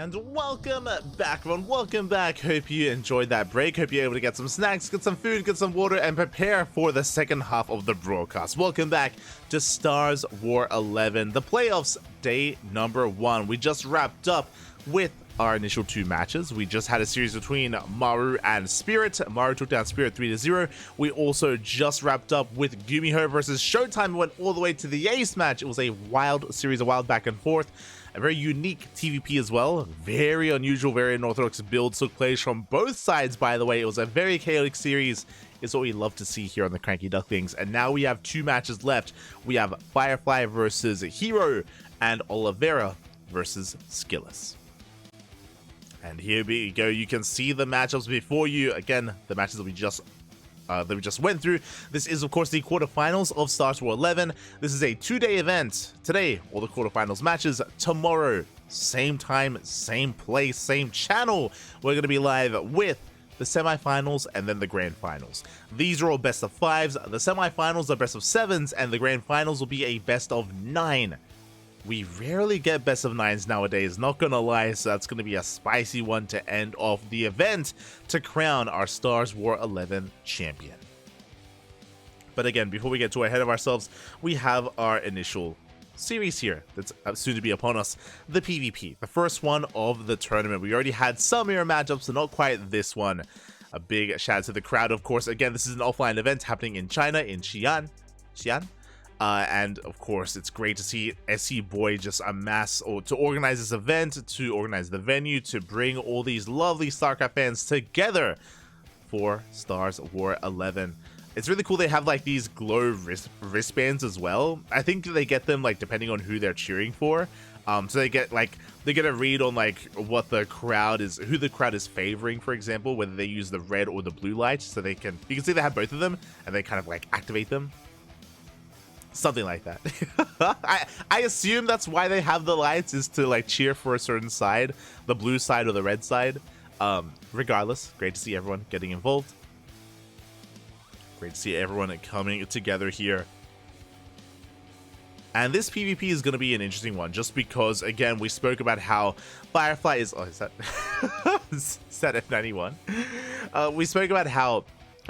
And welcome back, everyone. Welcome back. Hope you enjoyed that break. Hope you're able to get some snacks, get some food, get some water, and prepare for the second half of the broadcast. Welcome back to StarsWar 11, the playoffs day number 1. We just wrapped up with our initial 2 matches. We just had a series between Maru and Spirit. Maru took down Spirit 3-0. We also just wrapped up with Gumiho versus Showtime. We went all the way to the ace match. It was a wild series, a wild back and forth. A very unique TVP as well. Very unusual, very unorthodox builds took place from both sides, by the way. It was a very chaotic series. It's what we love to see here on the CranKy Ducklings. And now we have 2 matches left. We have Firefly versus herO and Oliveira versus Skillous. And here we go. You can see the matchups before you. Again, the matches that we just went through. This is, of course, the quarterfinals of StarsWar 11. This is a 2-day event. Today, all the quarterfinals matches. Tomorrow, same time, same place, same channel. We're going to be live with the semifinals and then the grand finals. These are all best of 5s. The semifinals are best of 7s, and the grand finals will be a best of 9. We rarely get best of 9s nowadays, not gonna lie, so that's gonna be a spicy one to end off the event to crown our StarsWar 11 champion. But again, before we get too ahead of ourselves, we have our initial series here that's soon to be upon us, the PvP, the first one of the tournament. We already had some mirror matchups, so not quite this one. A big shout out to the crowd, of course. Again, this is an offline event happening in China, in Xi'an. And of course, it's great to see SCBoy just amass, or to organize this event, to organize the venue, to bring all these lovely StarCraft fans together for StarsWar 11. It's really cool they have like these glow wristbands as well. I think they get them like depending on who they're cheering for. So they get a read on like what the crowd is, who the crowd is favoring, for example, whether they use the red or the blue lights. So you can see they have both of them and they kind of like activate them. Something like that. I assume that's why they have the lights, is to like cheer for a certain side, the blue side or the red side. Regardless, great to see everyone getting involved. Great to see everyone coming together here. And this PvP is going to be an interesting one, just because, again, we spoke about how Firefly is... Oh, is that... is that F91? We spoke about how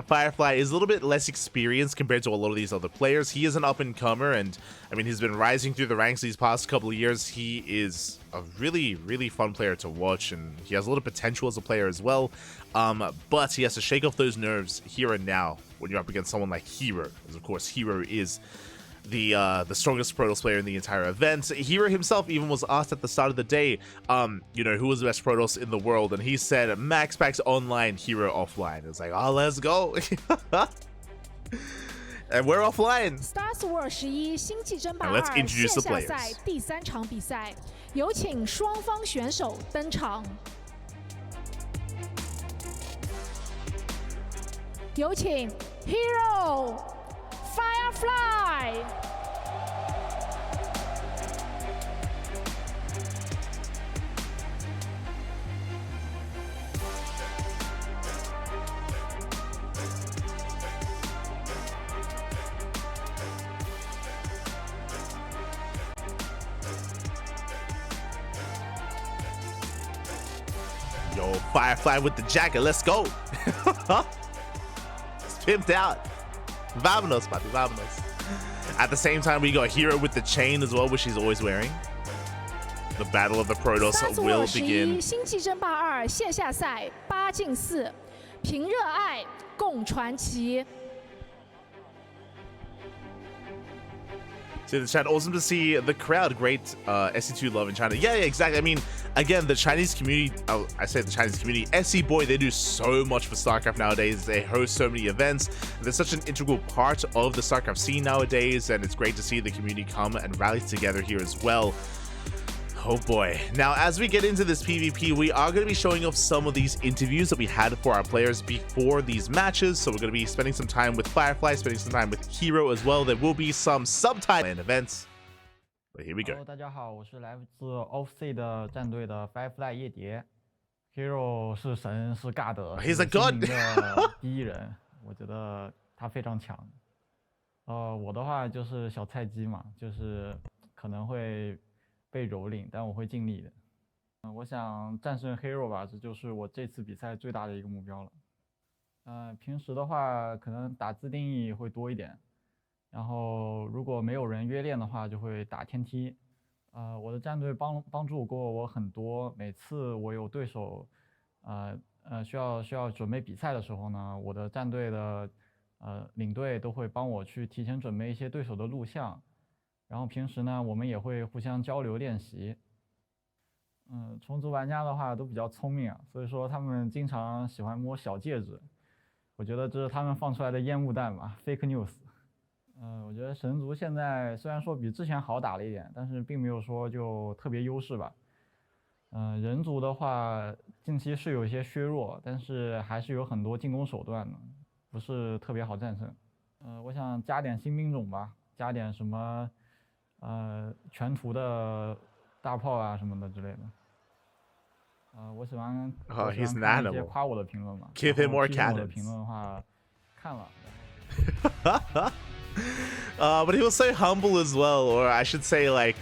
Firefly is a little bit less experienced compared to a lot of these other players. He is an up-and-comer, and I mean, he's been rising through the ranks these past couple of years. He is a really, really fun player to watch, and he has a lot of potential as a player as well. But he has to shake off those nerves here and now when you're up against someone like herO, because of course herO is the strongest Protoss player in the entire event. herO himself even was asked at the start of the day, you know, who was the best Protoss in the world, and he said Max Packs online, herO offline. It's like, oh, let's go. And we're offline. StarsWar 11星际争霸2线下赛第3场比赛，有请双方选手登场。有请 herO Firefly。Yo, Firefly with the jacket, let's go. It's pimped out. Vamonos, papi, vamonos. At the same time, we got herO with the chain as well, which she's always wearing. The battle of the Protoss will begin. 11星际争霸2线下赛8进4，凭热爱共传奇。See the chat, awesome to see the crowd. Great SC2 love in China. Yeah, exactly. I mean, again, the Chinese community, I say the Chinese community, SCBoy, they do so much for StarCraft nowadays. They host so many events. They're such an integral part of the StarCraft scene nowadays, and it's great to see the community come and rally together here as well. Oh boy. Now, as we get into this PvP, we are going to be showing off some of these interviews that we had for our players before these matches. So we're going to be spending some time with Firefly, spending some time with herO as well. There will be some subtitle and events. But here we go. Hello， 大家好，我是来自 OFC 的战队的 Firefly 夜蝶。herO 是神，是尬的， He's a god 的第一人，我觉得他非常强。我的话就是小菜鸡嘛，就是可能会被蹂躏，但我会尽力的。我想战胜 herO 吧，这就是我这次比赛最大的一个目标了。平时的话可能打自定义会多一点，然后如果没有人约练的话，就会打天梯。我的战队帮助过我很多，每次我有对手，需要准备比赛的时候呢，我的战队的领队都会帮我去提前准备一些对手的录像，然后平时呢，我们也会互相交流练习。虫族玩家的话都比较聪明啊，所以说他们经常喜欢摸小戒指，我觉得这是他们放出来的烟雾弹吧，fake news。我觉得神族现在虽然说比之前好打了一点，但是并没有说就特别优势吧。人族的话近期是有一些削弱，但是还是有很多进攻手段的，不是特别好战胜。我想加点新兵种吧，加点什么全图的大炮啊什么的之类的。我喜欢 he's an 看一些 animal. 夸我的评论嘛， Give him 然后 more 批评我的 cannons. 评论的话看了。But he was so humble as well, or I should say, like,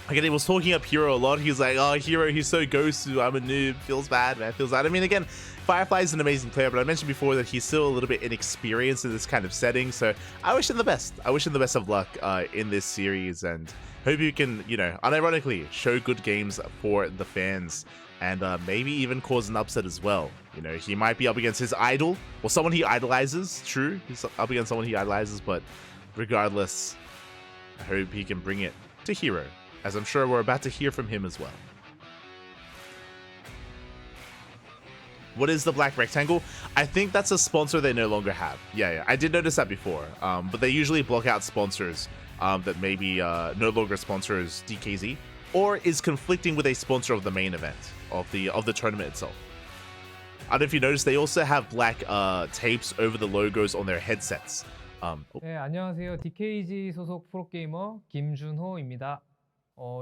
again, he was talking up herO a lot. He's like, oh, herO, he's so ghosty. I'm a noob. Feels bad, man. Feels bad. I mean, again, Firefly is an amazing player, but I mentioned before that he's still a little bit inexperienced in this kind of setting. So I wish him the best. I wish him the best of luck in this series, and hope you can, you know, unironically show good games for the fans, and maybe even cause an upset as well. You know, he might be up against his idol or someone he idolizes. True, he's up against someone he idolizes, but regardless, I hope he can bring it to herO, as I'm sure we're about to hear from him as well. What is the black rectangle? I think that's a sponsor they no longer have. Yeah, I did notice that before. But they usually block out sponsors that maybe no longer sponsors DKZ or is conflicting with a sponsor of the main event of the tournament itself. I don't know if you noticed, they also have black tapes over the logos on their headsets. 네, 안녕하세요. DKG 소속 프로게이머 김준호입니다.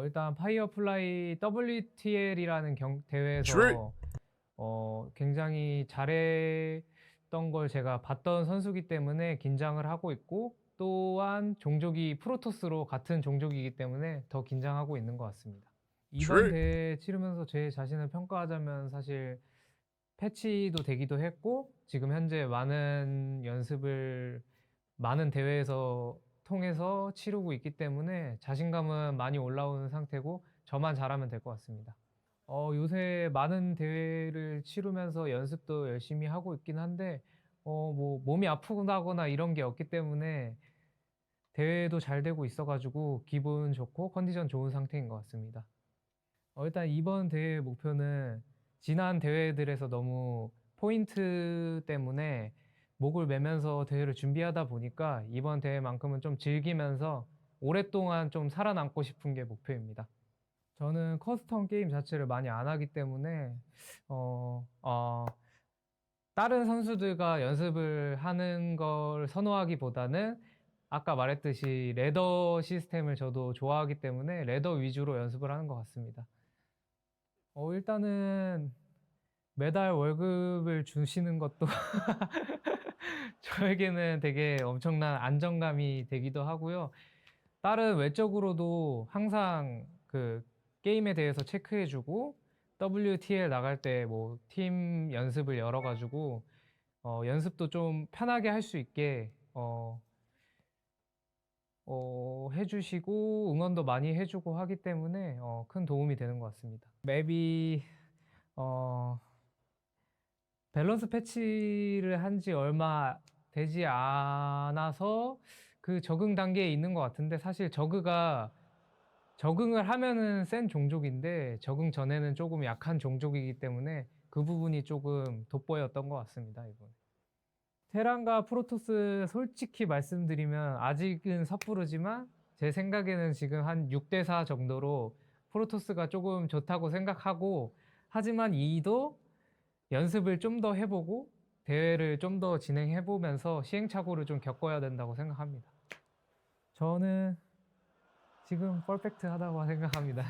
일단 파이어플라이 WTL이라는 대회에서 굉장히 잘했던 걸 제가 봤던 선수기 때문에 긴장을 하고 있고, 또한 종족이 프로토스로 같은 종족이기 때문에 더 긴장하고 있는 것 같습니다. 이번 대회 치르면서 제 자신을 평가하자면 사실 패치도 되기도 했고, 지금 현재 많은 연습을 많은 대회에서 통해서 치르고 있기 때문에 자신감은 많이 올라오는 상태고, 저만 잘하면 될 것 같습니다. 요새 많은 대회를 치르면서 연습도 열심히 하고 있긴 한데, 뭐 몸이 아프다거나 이런 게 없기 때문에 대회도 잘 되고 있어가지고 기분 좋고 컨디션 좋은 상태인 것 같습니다. 일단 이번 대회 목표는 지난 대회들에서 너무 포인트 때문에 목을 매면서 대회를 준비하다 보니까 이번 대회만큼은 좀 즐기면서 오랫동안 좀 살아남고 싶은 게 목표입니다. 저는 커스텀 게임 자체를 많이 안 하기 때문에 다른 선수들과 연습을 하는 걸 선호하기보다는 아까 말했듯이 레더 시스템을 저도 좋아하기 때문에 레더 위주로 연습을 하는 것 같습니다. 일단은 매달 월급을 주시는 것도 저에게는 되게 엄청난 안정감이 되기도 하고요. 다른 외적으로도 항상 그 게임에 대해서 체크해주고, WTL 나갈 때 뭐 팀 연습을 열어가지고 연습도 좀 편하게 할 수 있게 해주시고 응원도 많이 해주고 하기 때문에 큰 도움이 되는 것 같습니다. 맵이 밸런스 패치를 한 지 얼마 되지 않아서 그 적응 단계에 있는 것 같은데, 사실 적응을 하면은 센 종족인데 적응 전에는 조금 약한 종족이기 때문에 그 부분이 조금 돋보였던 것 같습니다, 이번에. 테란과 프로토스 솔직히 말씀드리면 아직은 섣부르지만 제 생각에는 지금 한 6대4 정도로 프로토스가 조금 좋다고 생각하고, 하지만 이도 연습을 좀 더 해보고 대회를 좀 더 진행해보면서 시행착오를 좀 겪어야 된다고 생각합니다. 저는 지금 퍼펙트하다고 생각합니다.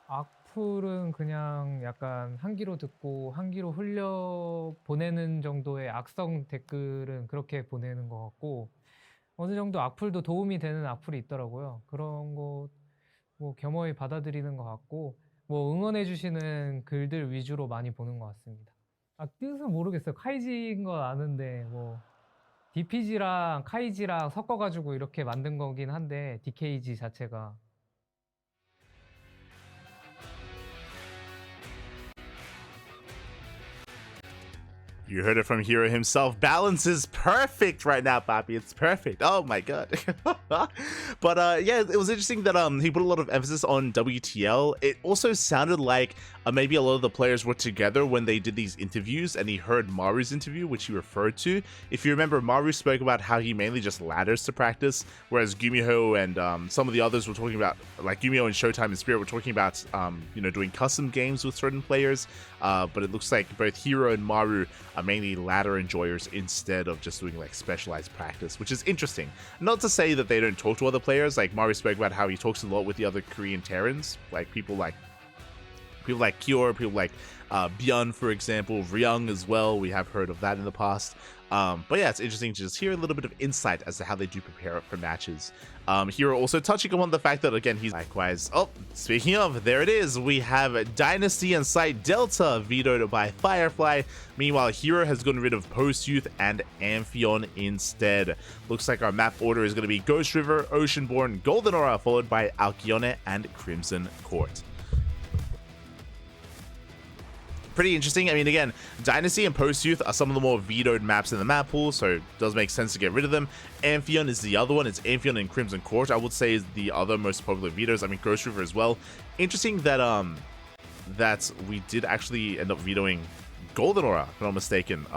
악플은 그냥 약간 한 귀로 듣고 한 귀로 흘려 보내는 정도의 악성 댓글은 그렇게 보내는 것 같고, 어느 정도 악플도 도움이 되는 악플이 있더라고요. 그런 거 뭐 겸허히 받아들이는 것 같고, 뭐 응원해주시는 글들 위주로 많이 보는 것 같습니다. 아, 뜻은 모르겠어요. 카이지인 건 아는데 뭐 DPG랑 카이지랑 섞어가지고 이렇게 만든 거긴 한데 DKG 자체가. You heard it from herO himself. Balance is perfect right now, Papi. It's perfect. Oh my god. But yeah, it was interesting that he put a lot of emphasis on WTL. It also sounded like maybe a lot of the players were together when they did these interviews, and he heard Maru's interview, which he referred to. If you remember, Maru spoke about how he mainly just ladders to practice, whereas Gumiho and some of the others were talking about, like Gumiho and Showtime and Spirit were talking about, you know, doing custom games with certain players. But it looks like both herO and Maru are mainly ladder enjoyers instead of just doing like specialized practice, which is interesting. Not to say that they don't talk to other players. Like Maru spoke about how he talks a lot with the other Korean Terrans, like people like Kyor, people like Byun, for example, Ryung as well. We have heard of that in the past. But yeah, it's interesting to just hear a little bit of insight as to how they do prepare for matches. herO also touching upon the fact that, again, he's likewise. Oh, speaking of, there it is. We have Dynasty and Site Delta vetoed by Firefly. Meanwhile, herO has gotten rid of Post Youth and Amphion instead. Looks like our map order is going to be Ghost River, Oceanborn, Golden Aura, followed by Alkyone and Crimson Court. Pretty interesting. I mean, again, Dynasty and Post Youth are some of the more vetoed maps in the map pool, so it does make sense to get rid of them. Amphion is the other one. It's Amphion and Crimson Court, I would say, is the other most popular vetoes. I mean, Ghost River as well. Interesting that that we did actually end up vetoing Golden Aura, if I'm not mistaken,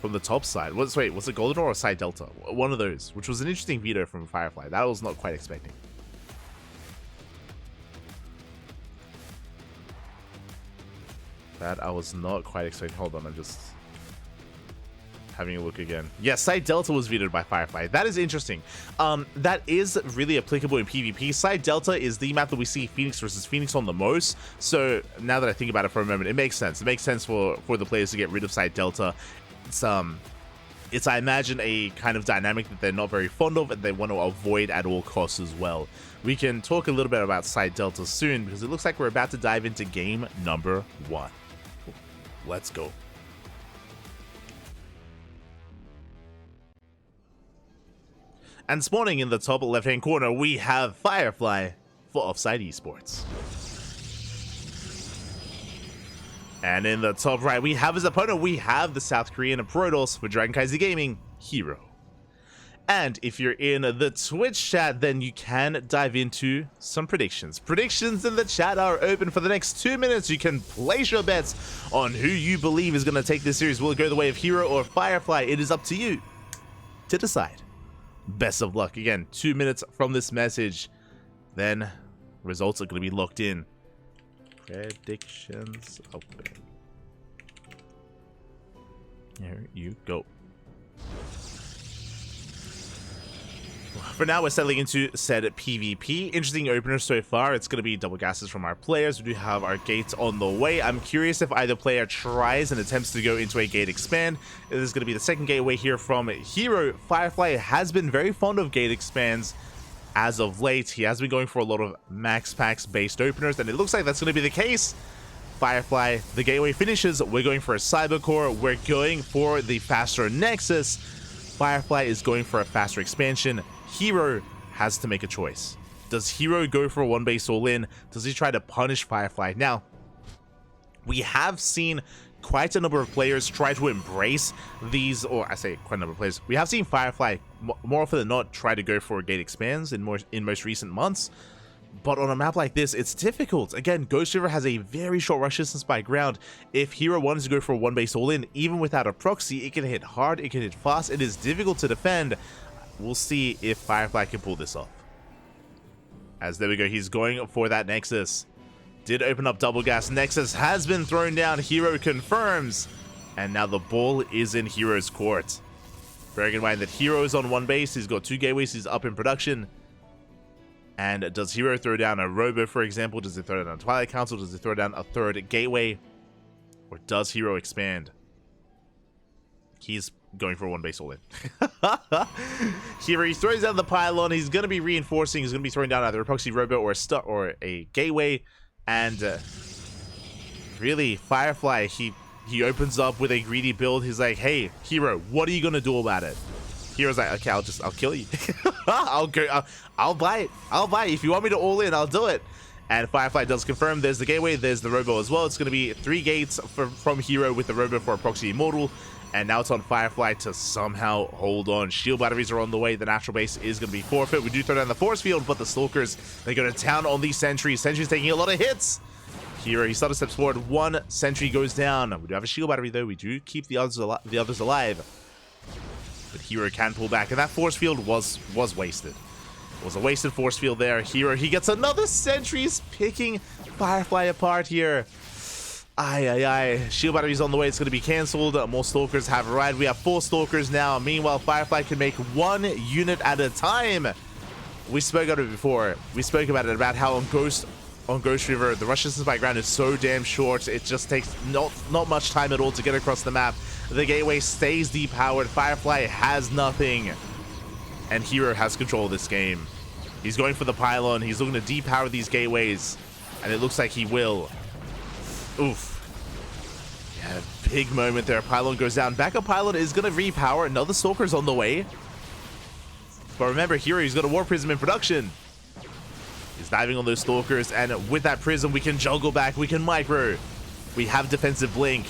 from the top side. Was it Golden Aura or Side Delta? One of those, which was an interesting veto from Firefly. That I was not quite expecting. That I was not quite expecting. Hold on, I'm just having a look again. Yes, Side Delta was vetoed by Firefly. That is interesting. That is really applicable in PvP. Side Delta is the map that we see Phoenix versus Phoenix on the most. So now that I think about it for a moment, it makes sense. It makes sense for the players to get rid of Side Delta. It's I imagine a kind of dynamic that they're not very fond of and they want to avoid at all costs as well. We can talk a little bit about Side Delta soon because it looks like we're about to dive into game number 1. Let's go. And spawning in the top left-hand corner, we have Firefly for Offside Esports. And in the top right, we have his opponent. We have the South Korean Protoss for Dragon Kaiser Gaming, herO. And if you're in the Twitch chat, then you can dive into some predictions. Predictions in the chat are open for the next 2 minutes. You can place your bets on who you believe is going to take this series. Will it go the way of herO or Firefly? It is up to you to decide. Best of luck. Again, 2 minutes from this message. Then results are going to be locked in. Predictions open. Here you go. For now, we're settling into said PvP. Interesting opener so far. It's going to be double gases from our players. We do have our gates on the way. I'm curious if either player tries and attempts to go into a gate expand. This is going to be the second gateway here from herO. Firefly has been very fond of gate expands as of late. He has been going for a lot of max packs based openers, and it looks like that's going to be the case. Firefly, the gateway finishes. We're going for a cyber core. We're going for the faster nexus. Firefly is going for a faster expansion. herO has to make a choice. Does herO go for a one base all in? Does he try to punish Firefly? Now, we have seen quite a number of players try to embrace these, or I say quite a number of players. We have seen Firefly more often than not try to go for gate expands in most recent months. But on a map like this, it's difficult. Again, Ghost River has a very short rush distance by ground. If herO wanted to go for a one base all in, even without a proxy, it can hit hard, it can hit fast, it is difficult to defend. We'll see if Firefly can pull this off. As there we go, he's going for that Nexus. Did open up double gas. Nexus has been thrown down. herO confirms. And now the ball is in herO's court. Bearing in mind that herO is on one base. He's got 2 gateways. He's up in production. And does herO throw down a Robo, for example? Does he throw down a Twilight Council? Does he throw down a third gateway? Or does herO expand? He's going for a one base all in. Here he throws down the pylon. He's going to be reinforcing. He's going to be throwing down either a proxy Robo or a gateway. And really, Firefly, he opens up with a greedy build. He's like, hey, herO, what are you gonna do about it? hero's like, okay, I'll kill you. I'll buy it. I'll buy it. If you want me to all in, I'll do it. And Firefly does confirm there's the gateway, there's the robo as well. It's going to be 3 gates from herO with the robo for a proxy immortal. And now it's on Firefly to somehow hold on. Shield batteries are on the way. The natural base is going to be forfeit. We do throw down the force field, but the Stalkers, they go to town on these sentries. Sentries taking a lot of hits. herO, he started steps forward. 1 sentry goes down. We do have a shield battery, though. We do keep the others alive. But herO can pull back. And that force field was wasted. It was a wasted force field there. herO, he gets another sentry. He's picking Firefly apart here. Aye. Shield battery's on the way. It's going to be cancelled. More Stalkers have arrived. We have 4 Stalkers now. Meanwhile, Firefly can make 1 unit at a time. We spoke about it before. We spoke about it, about how on Ghost River, the rush distance by ground is so damn short. It just takes not much time at all to get across the map. The gateway stays depowered. Firefly has nothing. And herO has control of this game. He's going for the pylon. He's looking to depower these gateways. And it looks like he will. Oof. Yeah, big moment there. Pylon goes down. Backup pylon is going to repower. Another Stalker's on the way. But remember, herO, he's got a War Prism in production. He's diving on those Stalkers. And with that Prism, we can juggle back. We can micro. We have defensive blink.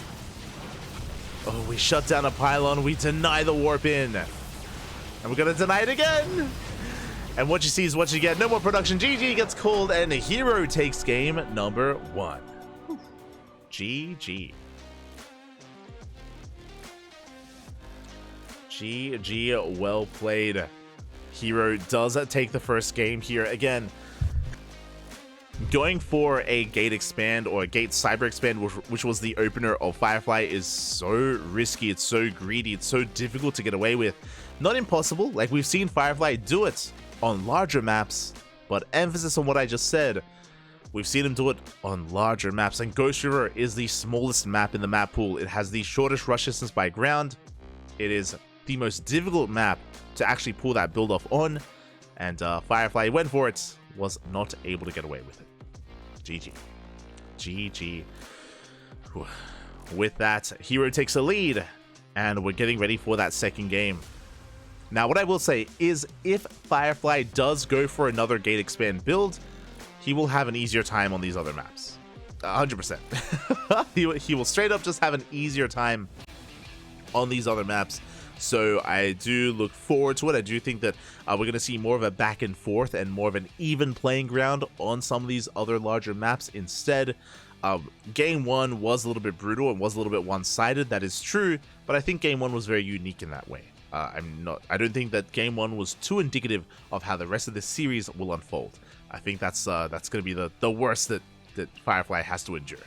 Oh, we shut down a pylon. We deny the warp in. And we're going to deny it again. And what you see is what you get. No more production. GG gets called. And herO takes game number 1. GG. GG, well played. herO does take the first game here. Again, going for a gate expand or a gate cyber expand, which was the opener of Firefly, is so risky. It's so greedy. It's so difficult to get away with. Not impossible. Like, we've seen Firefly do it on larger maps, but emphasis on what I just said. We've seen him do it on larger maps, and Ghost River is the smallest map in the map pool. It has the shortest rush distance by ground. It is the most difficult map to actually pull that build off on, and Firefly went for it, was not able to get away with it. GG. GG. With that, herO takes a lead, and we're getting ready for that second game. Now, what I will say is, if Firefly does go for another gate expand build, he will have an easier time on these other maps. 100%. He will straight up just have an easier time on these other maps. So I do look forward to it. I do think that we're going to see more of a back and forth and more of an even playing ground on some of these other larger maps instead. Game 1 was a little bit brutal and was a little bit one-sided. That is true, but I think Game 1 was very unique in that way. I don't think that Game 1 was too indicative of how the rest of the series will unfold. I think that's going to be the worst that Firefly has to endure.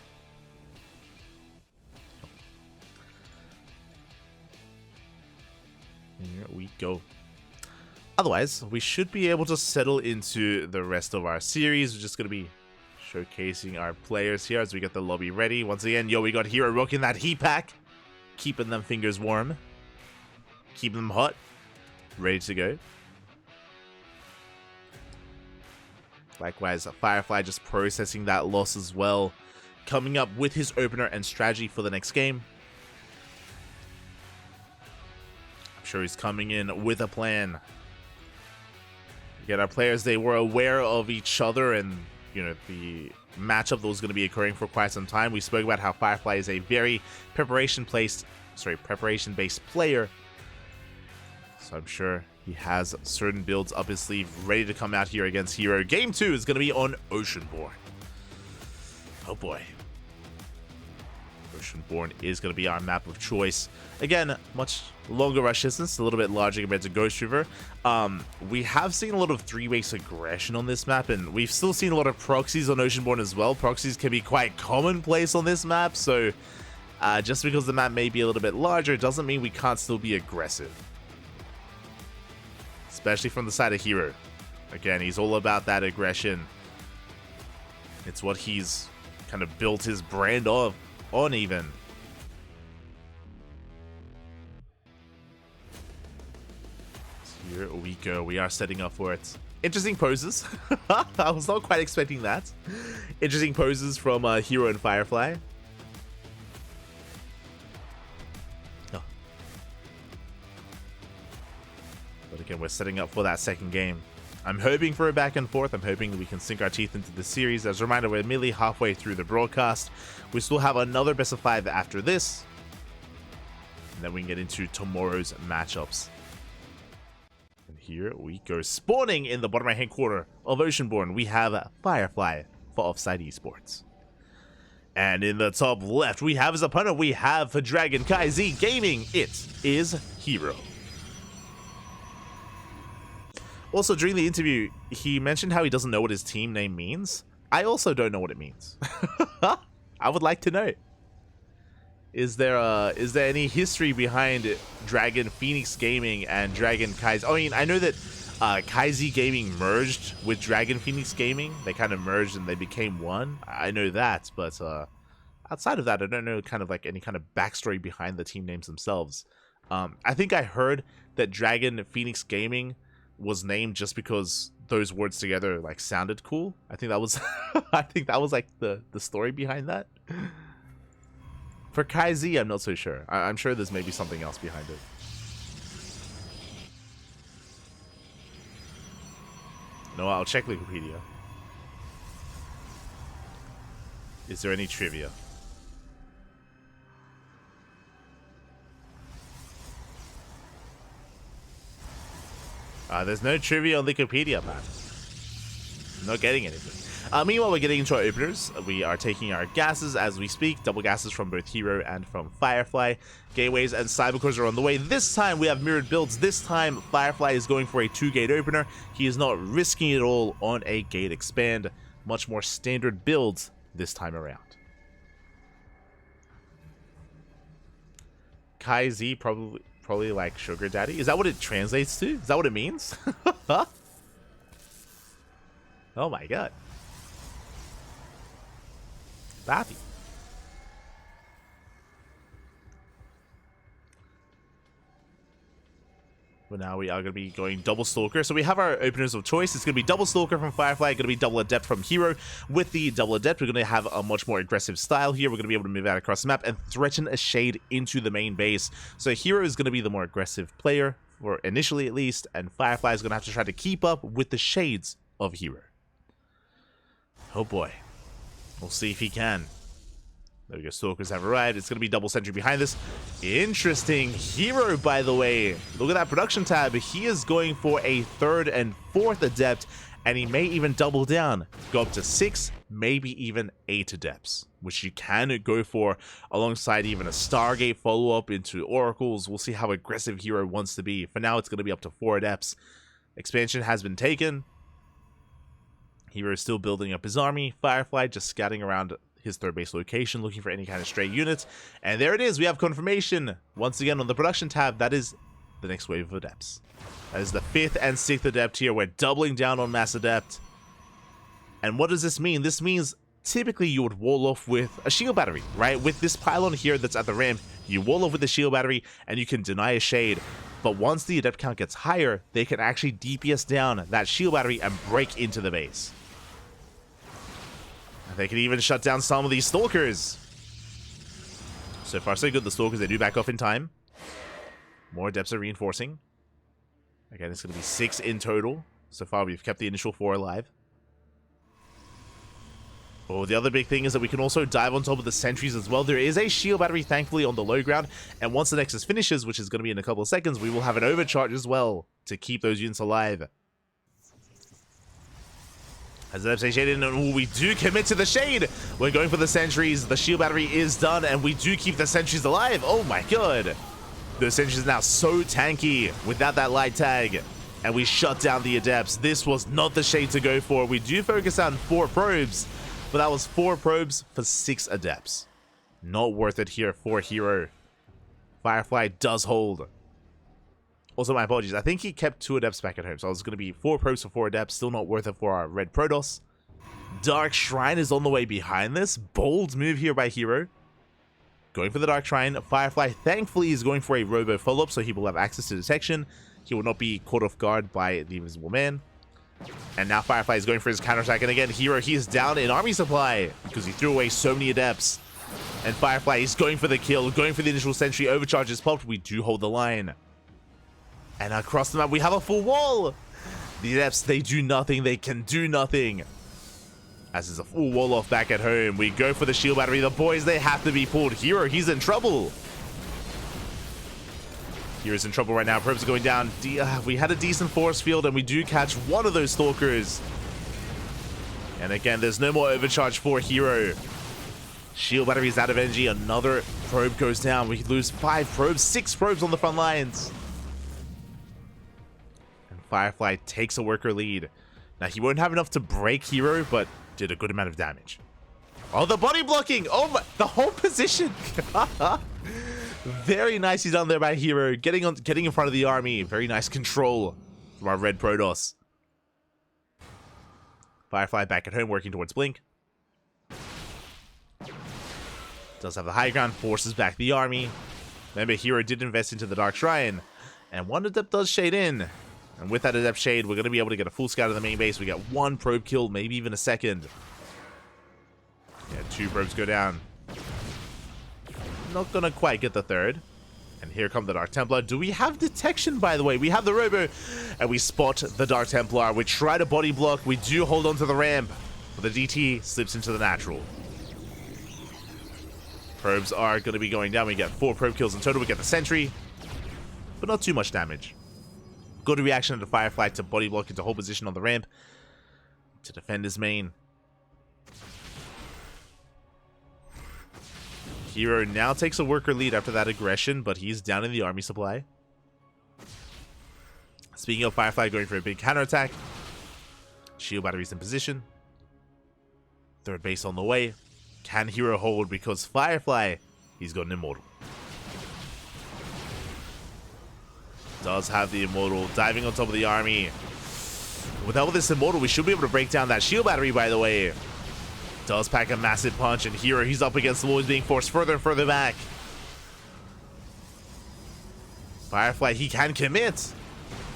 Here we go. Otherwise, we should be able to settle into the rest of our series. We're just going to be showcasing our players here as we get the lobby ready. Once again, we got herO rocking that heat pack, keeping them fingers warm, keeping them hot, ready to go. Likewise, Firefly just processing that loss as well, coming up with his opener and strategy for the next game. I'm sure he's coming in with a plan. Again, our players, they were aware of each other and, the matchup that was going to be occurring for quite some time. We spoke about how Firefly is a very preparation-based player. So I'm sure he has certain builds up his sleeve ready to come out here against herO. Game 2 is going to be on Oceanborn. Oh boy. Oceanborn is going to be our map of choice. Again, much longer rush distance, a little bit larger compared to Ghost River. We have seen a lot of 3-base aggression on this map, and we've still seen a lot of proxies on Oceanborn as well. Proxies can be quite commonplace on this map, so just because the map may be a little bit larger doesn't mean we can't still be aggressive. Especially from the side of herO. Again, he's all about that aggression. It's what he's kind of built his brand on even. So here we go. We are setting up for it. Interesting poses. I was not quite expecting that. Interesting poses from herO and Firefly. Oh. But again, we're setting up for that second game. I'm hoping for a back and forth. I'm hoping we can sink our teeth into the series. As a reminder, we're merely halfway through the broadcast. We still have another best of 5 after this. And then we can get into tomorrow's matchups. And here we go. Spawning in the bottom right hand corner of Oceanborn, we have Firefly for Offside Esports. And in the top left, we have his opponent. We have for CranKy Gaming. It is herO. Also, during the interview, he mentioned how he doesn't know what his team name means. I also don't know what it means. I would like to know. Is there any history behind Dragon Phoenix Gaming and CranKy? I mean, I know that KyZ Gaming merged with Dragon Phoenix Gaming. They kind of merged and they became one. I know that, but outside of that, I don't know kind of like any kind of backstory behind the team names themselves. I think I heard that Dragon Phoenix Gaming was named just because those words together like sounded cool. I think that was like the story behind that. For KyZ, I'm not so sure. I'm sure there's maybe something else behind it. No, I'll check Wikipedia. Is there any trivia? There's no trivia on Wikipedia, man. I'm not getting anything. Meanwhile, we're getting into our openers. We are taking our gases as we speak. Double gases from both herO and from Firefly. Gateways and Cybercores are on the way. This time, we have mirrored builds. This time, Firefly is going for a 2-gate opener. He is not risking it all on a gate expand. Much more standard builds this time around. KyZ probably like sugar daddy. Is that what it translates to? Is that what it means? Oh my god. Bappy. But now we are going to be going double Stalker. So we have our openers of choice. It's going to be double Stalker from Firefly, going to be double Adept from herO. With the double Adept, we're going to have a much more aggressive style here. We're going to be able to move out across the map and threaten a shade into the main base. So herO is going to be the more aggressive player, or initially at least, and Firefly is going to have to try to keep up with the shades of herO. Oh boy. We'll see if he can. There we go, Stalkers have arrived. It's going to be double sentry behind this. Interesting. herO, by the way. Look at that production tab. He is going for a 3rd and 4th Adept, and he may even double down. Go up to 6, maybe even 8 Adepts, which you can go for alongside even a Stargate follow-up into Oracles. We'll see how aggressive herO wants to be. For now, it's going to be up to 4 Adepts. Expansion has been taken. herO is still building up his army. Firefly just scouting around his 3rd base location, looking for any kind of stray units. And there it is. We have confirmation. Once again, on the production tab, that is the next wave of Adepts. That is the 5th and 6th Adept here. We're doubling down on Mass Adept. And what does this mean? This means typically you would wall off with a shield battery, right? With this pylon here that's at the ramp, you wall off with the shield battery and you can deny a shade. But once the Adept count gets higher, they can actually DPS down that shield battery and break into the base. They can even shut down some of these Stalkers. So far, so good. The Stalkers, they do back off in time. More Adepts are reinforcing. Again, it's going to be 6 in total. So far, we've kept the initial 4 alive. Oh, the other big thing is that we can also dive on top of the sentries as well. There is a shield battery, thankfully, on the low ground. And once the Nexus finishes, which is going to be in a couple of seconds, we will have an overcharge as well to keep those units alive. As the say shade in, and we do commit to the shade. We're going for the sentries. The shield battery is done, and we do keep the sentries alive. Oh my god. The sentries are now so tanky without that light tag. And we shut down the Adepts. This was not the shade to go for. We do focus on 4 probes, but that was 4 probes for 6 Adepts. Not worth it here for herO. Firefly does hold. Also, my apologies. I think he kept 2 Adepts back at home. So it's going to be 4 probes for 4 Adepts. Still not worth it for our red Protoss. Dark Shrine is on the way behind this. Bold move here by herO. Going for the Dark Shrine. Firefly, thankfully, is going for a Robo follow-up, so he will have access to detection. He will not be caught off guard by the Invisible Man. And now Firefly is going for his counterattack. And again, herO, he is down in army supply because he threw away so many adepts. And Firefly is going for the kill, going for the initial sentry. Overcharge is popped. We do hold the line. And across the map, we have a full wall. The adepts, they do nothing. They can do nothing. As there's a full wall off back at home. We go for the shield battery. The boys, they have to be pulled. herO, he's in trouble. herO's in trouble right now. Probes are going down. We had a decent force field, and we do catch one of those stalkers. And again, there's no more overcharge for herO. Shield battery is out of energy. Another probe goes down. We lose 5 probes, 6 probes on the front lines. And Firefly takes a worker lead. Now, he won't have enough to break herO, but did a good amount of damage. Oh, the body blocking! Oh my, the whole position! Very nicely done there by herO, getting in front of the army. Very nice control from our red Protoss. Firefly back at home, working towards Blink. Does have the high ground, forces back the army. Remember, herO did invest into the Dark Shrine, and one adept does shade in. And with that adept shade, we're going to be able to get a full scout of the main base. We got 1 probe kill, maybe even a second. Yeah, 2 probes go down. Not gonna quite get the 3rd. And here come the Dark Templar. Do we have detection, by the way? We have the Robo, and we spot the Dark Templar. We try to body block. We do hold on to the ramp, but the DT slips into the natural. Probes are going to be going down. We get 4 probe kills in total. We get the sentry, but not too much damage. Good reaction of the Firefly to body block into hold position on the ramp to defend his main. herO now takes a worker lead after that aggression, but he's down in the army supply. Speaking of Firefly going for a big counterattack. Shield batteries in position. 3rd base on the way. Can herO hold? Because Firefly, he's got an immortal. Does have the immortal, diving on top of the army. Without this immortal, we should be able to break down that shield battery, by the way. Does pack a massive punch, and herO, he's up against the wall. He's being forced further and further back. Firefly, he can commit.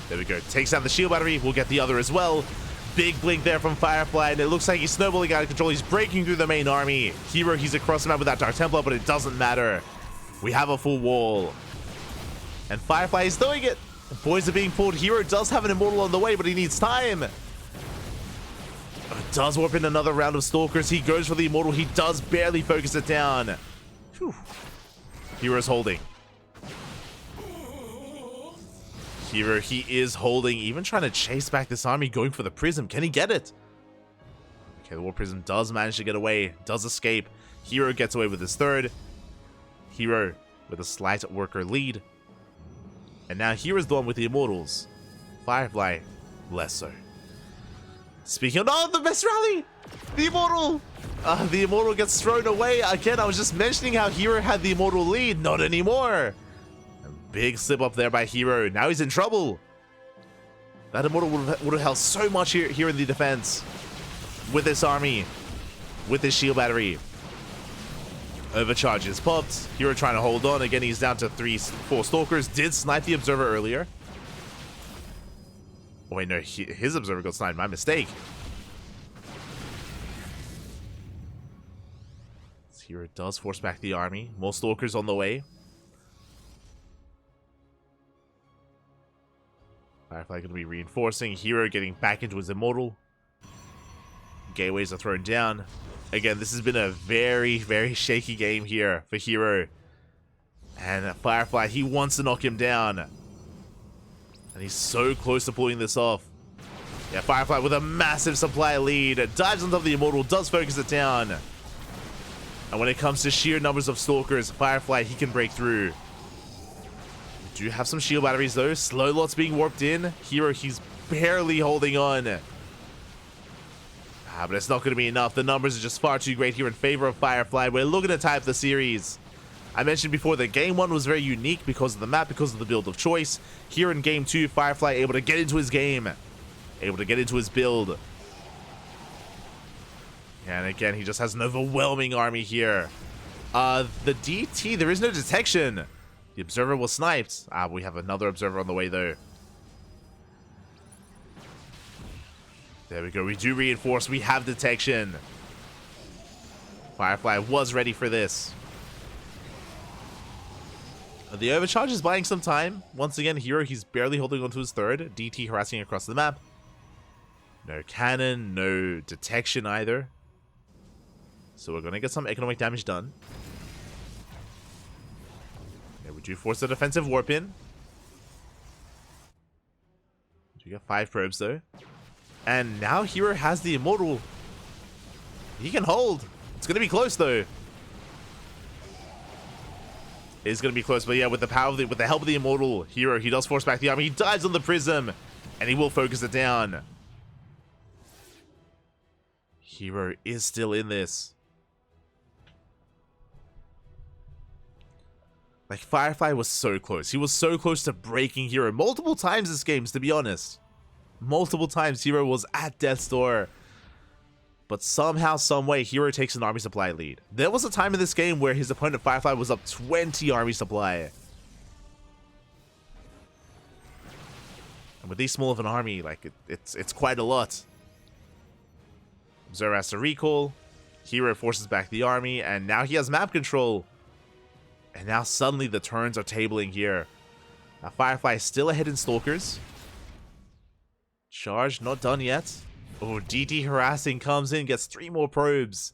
There we go. Takes out the shield battery. We'll get the other as well. Big blink there from Firefly, and it looks like he's snowballing out of control. He's breaking through the main army. herO, he's across the map with that Dark Templar, but it doesn't matter. We have a full wall. And Firefly is doing it. The boys are being pulled. herO does have an immortal on the way, but he needs time. Does warp in another round of stalkers. He goes for the immortal. He does barely focus it down. Whew. herO's holding. herO, he is holding, even trying to chase back this army, going for the prism. Can he get it? Okay, the war prism does manage to get away, does escape. herO gets away with his 3rd. herO with a slight worker lead. And now hero's the one with the immortals. Firefly, less so. Speaking of, oh, the best rally! The immortal! The immortal gets thrown away. Again, I was just mentioning how herO had the immortal lead. Not anymore. A big slip up there by herO. Now he's in trouble. That immortal would have held so much here in the defense. With this army. With this shield battery. Overcharge is popped. herO trying to hold on. Again, he's down to 4 stalkers. Did snipe the observer earlier. Oh, wait, no, his observer got sniped. My mistake. herO does force back the army. More stalkers on the way. Firefly going to be reinforcing. herO getting back into his immortal. Gateways are thrown down. Again, this has been a very, very shaky game here for herO. And Firefly, he wants to knock him down. And he's so close to pulling this off. Yeah, Firefly with a massive supply lead. Dives on top of the immortal, does focus it down. And when it comes to sheer numbers of stalkers, Firefly, he can break through. We do have some shield batteries though. Slow lots being warped in. herO, he's barely holding on. But it's not going to be enough. The numbers are just far too great here in favor of Firefly. We're looking to tie up the series. I mentioned before that Game 1 was very unique because of the map, because of the build of choice. Here in Game 2, Firefly able to get into his game. Able to get into his build. And again, he just has an overwhelming army here. The DT, there is no detection. The observer was sniped. We have another observer on the way though. There we go. We do reinforce. We have detection. Firefly was ready for this. The overcharge is buying some time. Once again, herO, he's barely holding onto his third. DT harassing across the map. No cannon, no detection either. So we're going to get some economic damage done. Yeah, we do force a defensive warp in. We got 5 probes though. And now herO has the immortal. He can hold. It's going to be close though. It's going to be close, but yeah, with the power of with the help of the immortal herO, he does force back the army. He dives on the prism, and he will focus it down. herO is still in this. Like, Firefly was so close. He was so close to breaking herO multiple times this game, to be honest. Multiple times herO was at death's door. But somehow, someway, herO takes an army supply lead. There was a time in this game where his opponent Firefly was up 20 army supply. And with this small of an army, like, it's quite a lot. Zoro has to recall. herO forces back the army, and now he has map control. And now suddenly the turns are tabling here. Now Firefly is still ahead in Stalkers. Charge not done yet. Oh, DT harassing comes in, gets 3 more probes.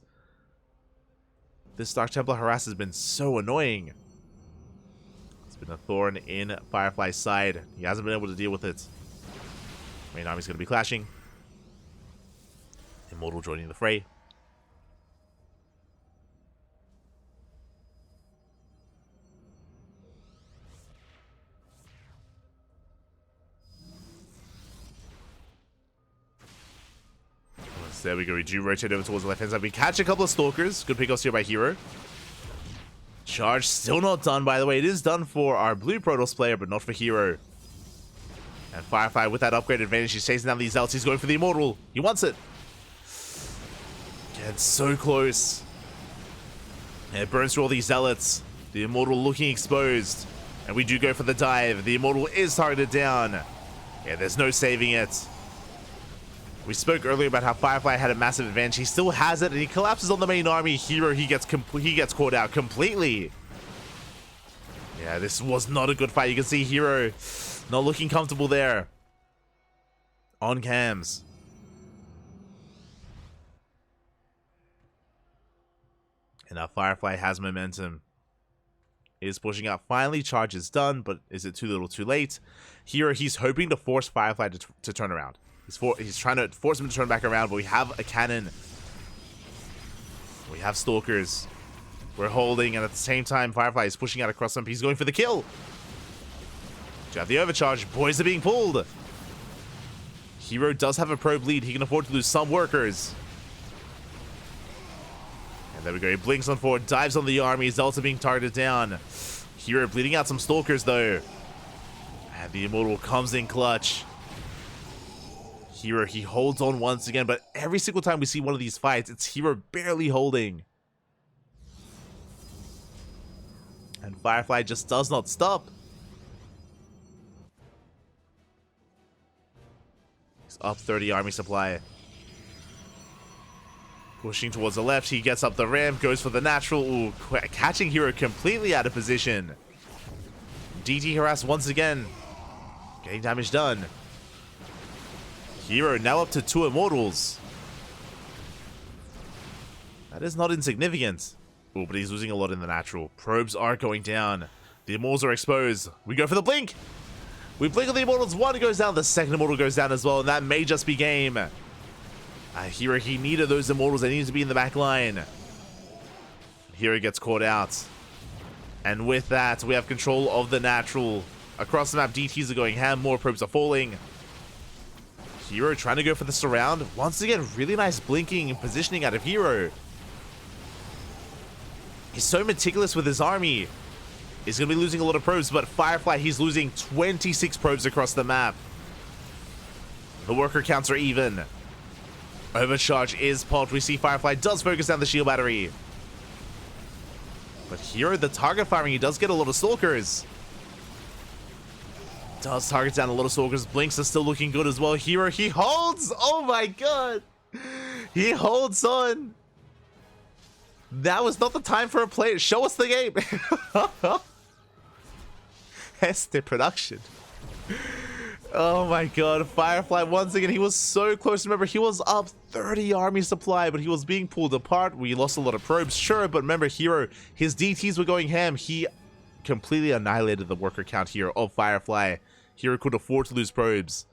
This Dark Templar harass has been so annoying. It's been a thorn in Firefly's side. He hasn't been able to deal with it. Main army's going to be clashing. Immortal joining the fray. There we go. We do rotate over towards the left hand side. We catch a couple of Stalkers. Good pickoffs here by herO. Charge still not done, by the way. It is done for our blue Protoss player, but not for herO. And Firefly with that upgrade advantage. He's chasing down these Zealots. He's going for the Immortal. He wants it. Again, so close. And it burns through all these Zealots. The Immortal looking exposed. And we do go for the dive. The Immortal is targeted down. Yeah, there's no saving it. We spoke earlier about how Firefly had a massive advantage. He still has it, and he collapses on the main army. herO, he gets caught out completely. Yeah, this was not a good fight. You can see herO not looking comfortable there. On cams. And now Firefly has momentum. Is pushing out. Finally, charge is done, but is it too little too late? herO, he's hoping to force Firefly to turn around. He's trying to force him to turn back around, but we have a cannon. We have Stalkers. We're holding, and at the same time, Firefly is pushing out across him. He's going for the kill. Do you have the overcharge? Boys are being pulled. herO does have a probe lead. He can afford to lose some workers. And there we go. He blinks on forward, dives on the army. Zealots are being targeted down. herO bleeding out some Stalkers, though. And the Immortal comes in clutch. herO, he holds on once again, but every single time we see one of these fights, it's herO barely holding. And Firefly just does not stop. He's up 30 army supply. Pushing towards the left, he gets up the ramp, goes for the natural. Ooh, catching herO completely out of position. DT harass once again. Getting damage done. herO now up to 2 Immortals. That is not insignificant. Oh, but he's losing a lot in the natural. Probes are going down. The Immortals are exposed. We go for the blink. We blink on the Immortals. 1 goes down. The second Immortal goes down as well, and that may just be game. herO, he needed those Immortals. They needed to be in the back line. herO gets caught out. And with that, we have control of the natural. Across the map, DTs are going ham. More probes are falling. herO trying to go for the surround. Once again, really nice blinking and positioning out of herO. He's so meticulous with his army. He's going to be losing a lot of probes, but Firefly, he's losing 26 probes across the map. The worker counts are even. Overcharge is popped. We see Firefly does focus down the shield battery. But herO, the target firing, he does get a lot of Stalkers. Does target down a lot of Stalkers. Blinks are still looking good as well. herO, he holds! Oh my god! He holds on! That was not the time for a play. Show us the game! Este production. Oh my god, Firefly once again, he was so close. Remember, he was up 30 army supply, but he was being pulled apart. We lost a lot of probes, sure, but remember, herO, his DTs were going ham. He completely annihilated the worker count here of Firefly. herO could afford to lose probes.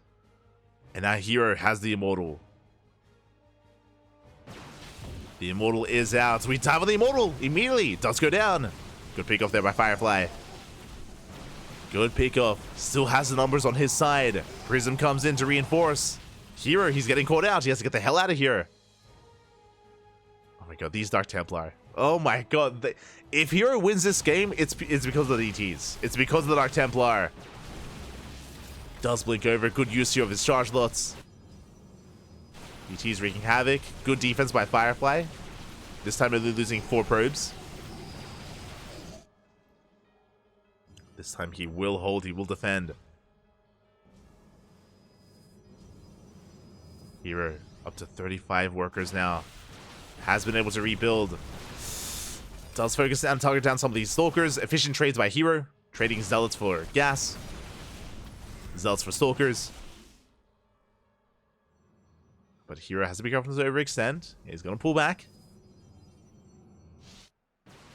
And now herO has the Immortal. The Immortal is out. We dive on the Immortal immediately. Does go down. Good pick off there by Firefly. Good pick off. Still has the numbers on his side. Prism comes in to reinforce. herO, he's getting caught out. He has to get the hell out of here. Oh my god, these Dark Templar. Oh my god. If herO wins this game, it's because of the DTs. It's because of the Dark Templar. Does blink over. Good use here of his charge lots. DT's wreaking havoc. Good defense by Firefly. This time they're losing 4 probes. This time he will hold, he will defend. herO up to 35 workers now. Has been able to rebuild. Does focus down, target down some of these Stalkers. Efficient trades by herO. Trading Zealots for gas. Zealots for Stalkers. But herO has to be careful to overextend. He's going to pull back.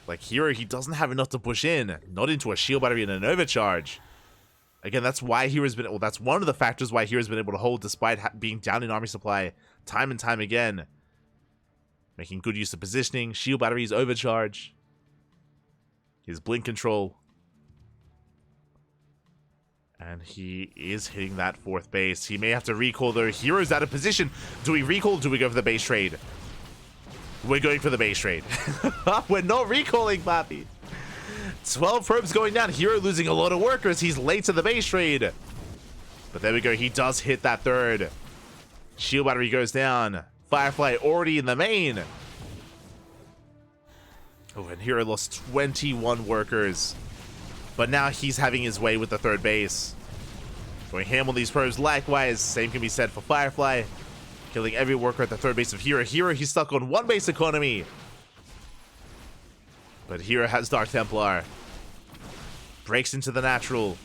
Like herO, he doesn't have enough to push in. Not into a shield battery and an overcharge. Again, that's why herO's been... Well, that's one of the factors why herO's been able to hold despite being down in army supply time and time again. Making good use of positioning. Shield batteries, overcharge. His blink control. And he is hitting that 4th base. He may have to recall though. herO's out of position. Do we recall? Do we go for the base trade? We're going for the base trade. We're not recalling, Papi. 12 probes going down. herO losing a lot of workers. He's late to the base trade. But there we go. He does hit that 3rd. Shield battery goes down. Firefly already in the main. Oh, and herO lost 21 workers. But now he's having his way with the 3rd base. Going ham on these probes. Likewise, same can be said for Firefly. Killing every worker at the 3rd base of herO. herO, he's stuck on 1 base economy. But herO has Dark Templar. Breaks into the natural.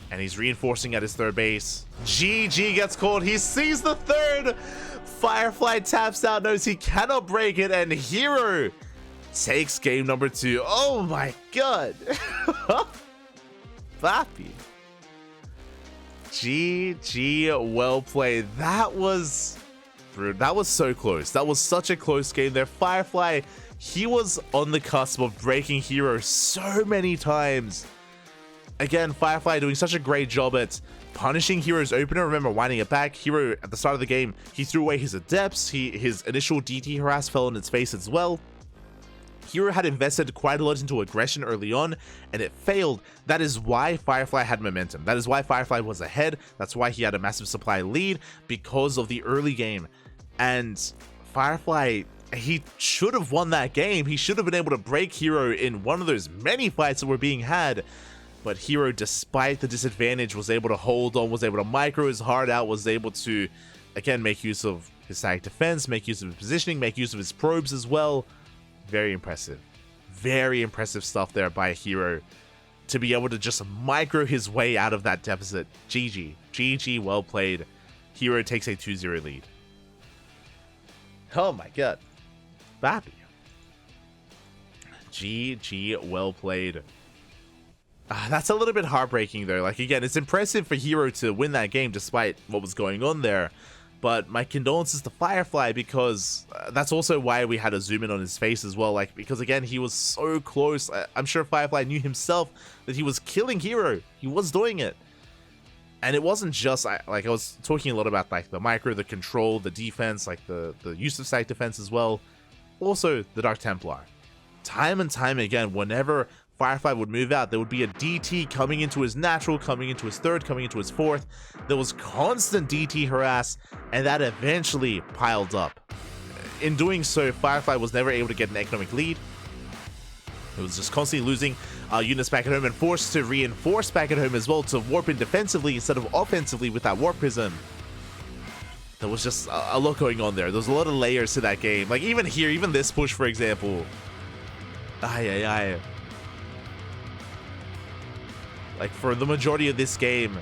And he's reinforcing at his 3rd base. GG gets called. He sees the 3rd. Firefly taps out, knows he cannot break it. And herO takes game number 2. Oh my god. Papi. GG, well played. That was so close. That was such a close game there. Firefly, he was on the cusp of breaking herO so many times. Again, Firefly doing such a great job at punishing herO's opener. Remember, winding it back. herO, at the start of the game, he threw away his Adepts. His initial DT harass fell on its face as well. herO had invested quite a lot into aggression early on, and it failed. That is why Firefly had momentum. That is why Firefly was ahead. That's why he had a massive supply lead, because of the early game. And Firefly, he should have won that game. He should have been able to break herO in one of those many fights that were being had. But herO, despite the disadvantage, was able to hold on, was able to micro his heart out, was able to, again, make use of his static defense, make use of his positioning, make use of his probes as well. Very impressive. Very impressive stuff there by herO to be able to just micro his way out of that deficit. GG. GG, well played. herO takes a 2-0 lead. Oh my god. Papi. GG, well played. That's a little bit heartbreaking though. Like, again, it's impressive for herO to win that game despite what was going on there. But my condolences to Firefly, because that's also why we had a zoom in on his face as well. Like, because again, he was so close. I'm sure Firefly knew himself that he was killing herO. He was doing it. And it wasn't just, like, I was talking a lot about like the micro, the control, the defense, like the use of static defense as well. Also, the Dark Templar. Time and time again, whenever Firefly would move out, there would be a DT coming into his natural, coming into his 3rd, coming into his 4th. There was constant DT harass, and that eventually piled up. In doing so, Firefly was never able to get an economic lead. It was just constantly losing units back at home and forced to reinforce back at home as well to warp in defensively instead of offensively with that warp prism. There was just a lot going on there. There was a lot of layers to that game. Like even here, even this push, for example. Like for the majority of this game,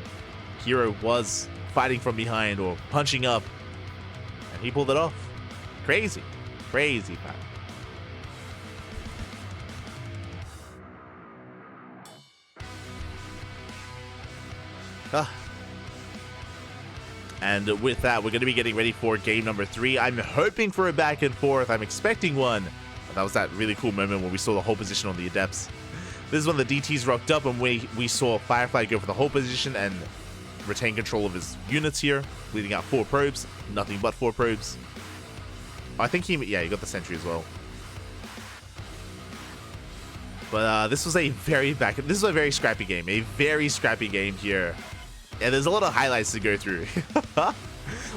herO was fighting from behind or punching up. And he pulled it off. Crazy. Crazy, man. And with that, we're going to be getting ready for game number 3. I'm hoping for a back and forth. I'm expecting one. That was that really cool moment when we saw the whole position on the Adepts. This is when the DTs rocked up and we saw Firefly go for the whole position and retain control of his units here, leading out 4 probes. Nothing but 4 probes. I think he got the sentry as well. But this was a very scrappy game. A very scrappy game here. And there's a lot of highlights to go through.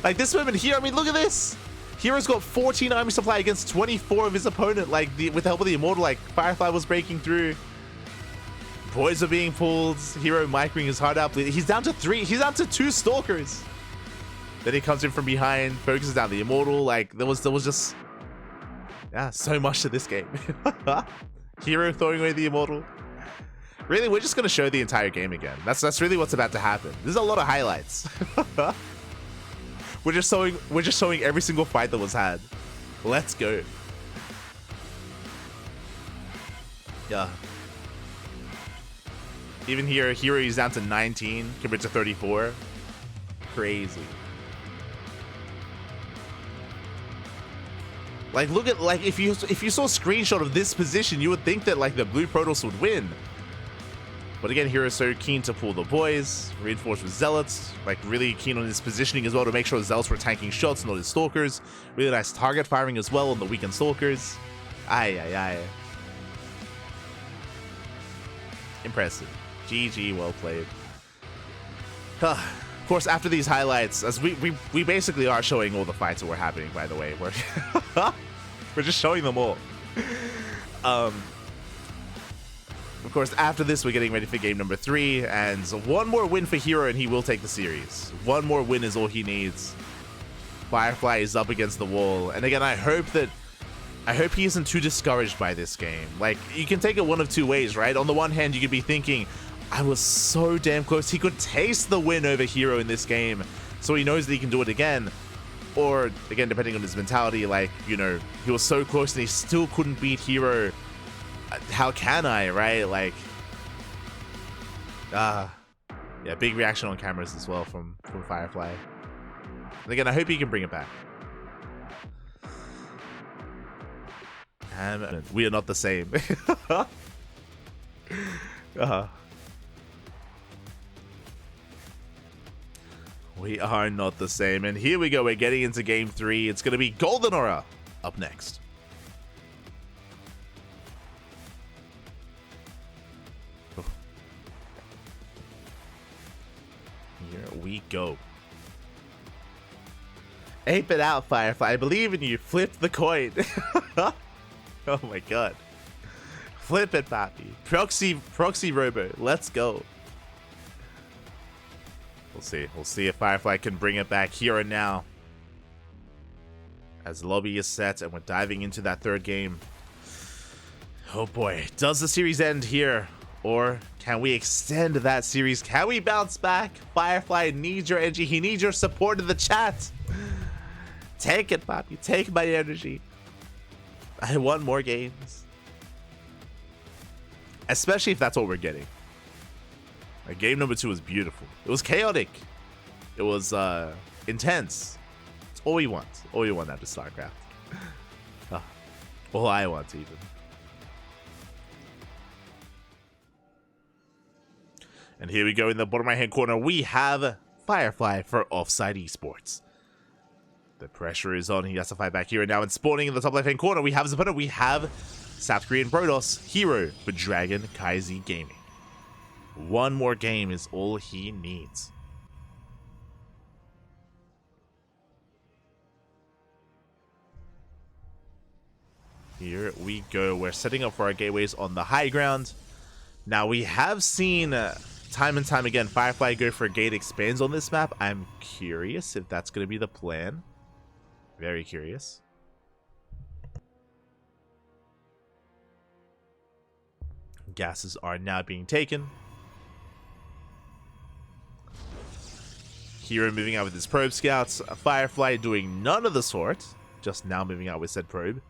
Like this moment here, I mean, look at this. herO's got 14 army supply against 24 of his opponent. Like with the help of the Immortal, like Firefly was breaking through. Boys are being pulled. herO microing his heart out. He's down to 3. He's down to 2 Stalkers. Then he comes in from behind, focuses down the Immortal. Like there was just so much to this game. herO throwing away the Immortal. Really, we're just gonna show the entire game again. That's really what's about to happen. There's a lot of highlights. We're just showing every single fight that was had. Let's go. Yeah. Even here, herO is down to 19 compared to 34. Crazy. Like look at if you saw a screenshot of this position, you would think that like the blue Protoss would win. But again, hero's so keen to pull the boys, reinforce with Zealots, like really keen on his positioning as well to make sure Zealots were tanking shots, not his Stalkers. Really nice target firing as well on the weakened Stalkers. Impressive. GG, well played. Of course, after these highlights, as we basically are showing all the fights that were happening, by the way. We're just showing them all. Of course, after this, we're getting ready for game number 3, and one more win for herO and he will take the series. One more win is all he needs. Firefly is up against the wall, and again, I hope he isn't too discouraged by this game. Like, you can take it one of 2 ways, right? On the one hand, you could be thinking, I was so damn close. He could taste the win over herO in this game, so he knows that he can do it again. Or, again, depending on his mentality, like, you know, he was so close and he still couldn't beat herO. How can I, right? Like, yeah, big reaction on cameras as well from Firefly. And again, I hope he can bring it back. And we are not the same. We are not the same. And here we go. We're getting into game 3. It's going to be Golden Aura up next. Here we go. Ape it out, Firefly. I believe in you. Flip the coin. Oh my god. Flip it, papi. Proxy Robo. Let's go. We'll see. We'll see if Firefly can bring it back here and now. As the lobby is set and we're diving into that 3rd game. Oh boy. Does the series end here? Or can we extend that series? Can we bounce back? Firefly needs your energy. He needs your support in the chat. Take it, papi. Take my energy. I want more games. Especially if that's what we're getting. Like, game number 2 was beautiful. It was chaotic. It was intense. It's all we want. All we want out of StarCraft. All I want, even. And here we go in the bottom right hand corner. We have Firefly for Offside Esports. The pressure is on. He has to fight back here and now. And spawning in the top left hand corner, we have his opponent. We have South Korean Protoss, herO for Dragon Kaizi Gaming. One more game is all he needs. Here we go. We're setting up for our gateways on the high ground. Now, we have seen time and time again Firefly go for gate expands on this map. I'm curious if that's going to be the plan. Very curious. Gases are now being taken. herO moving out with his probe scouts. Firefly doing none of the sort. Just now moving out with said probe.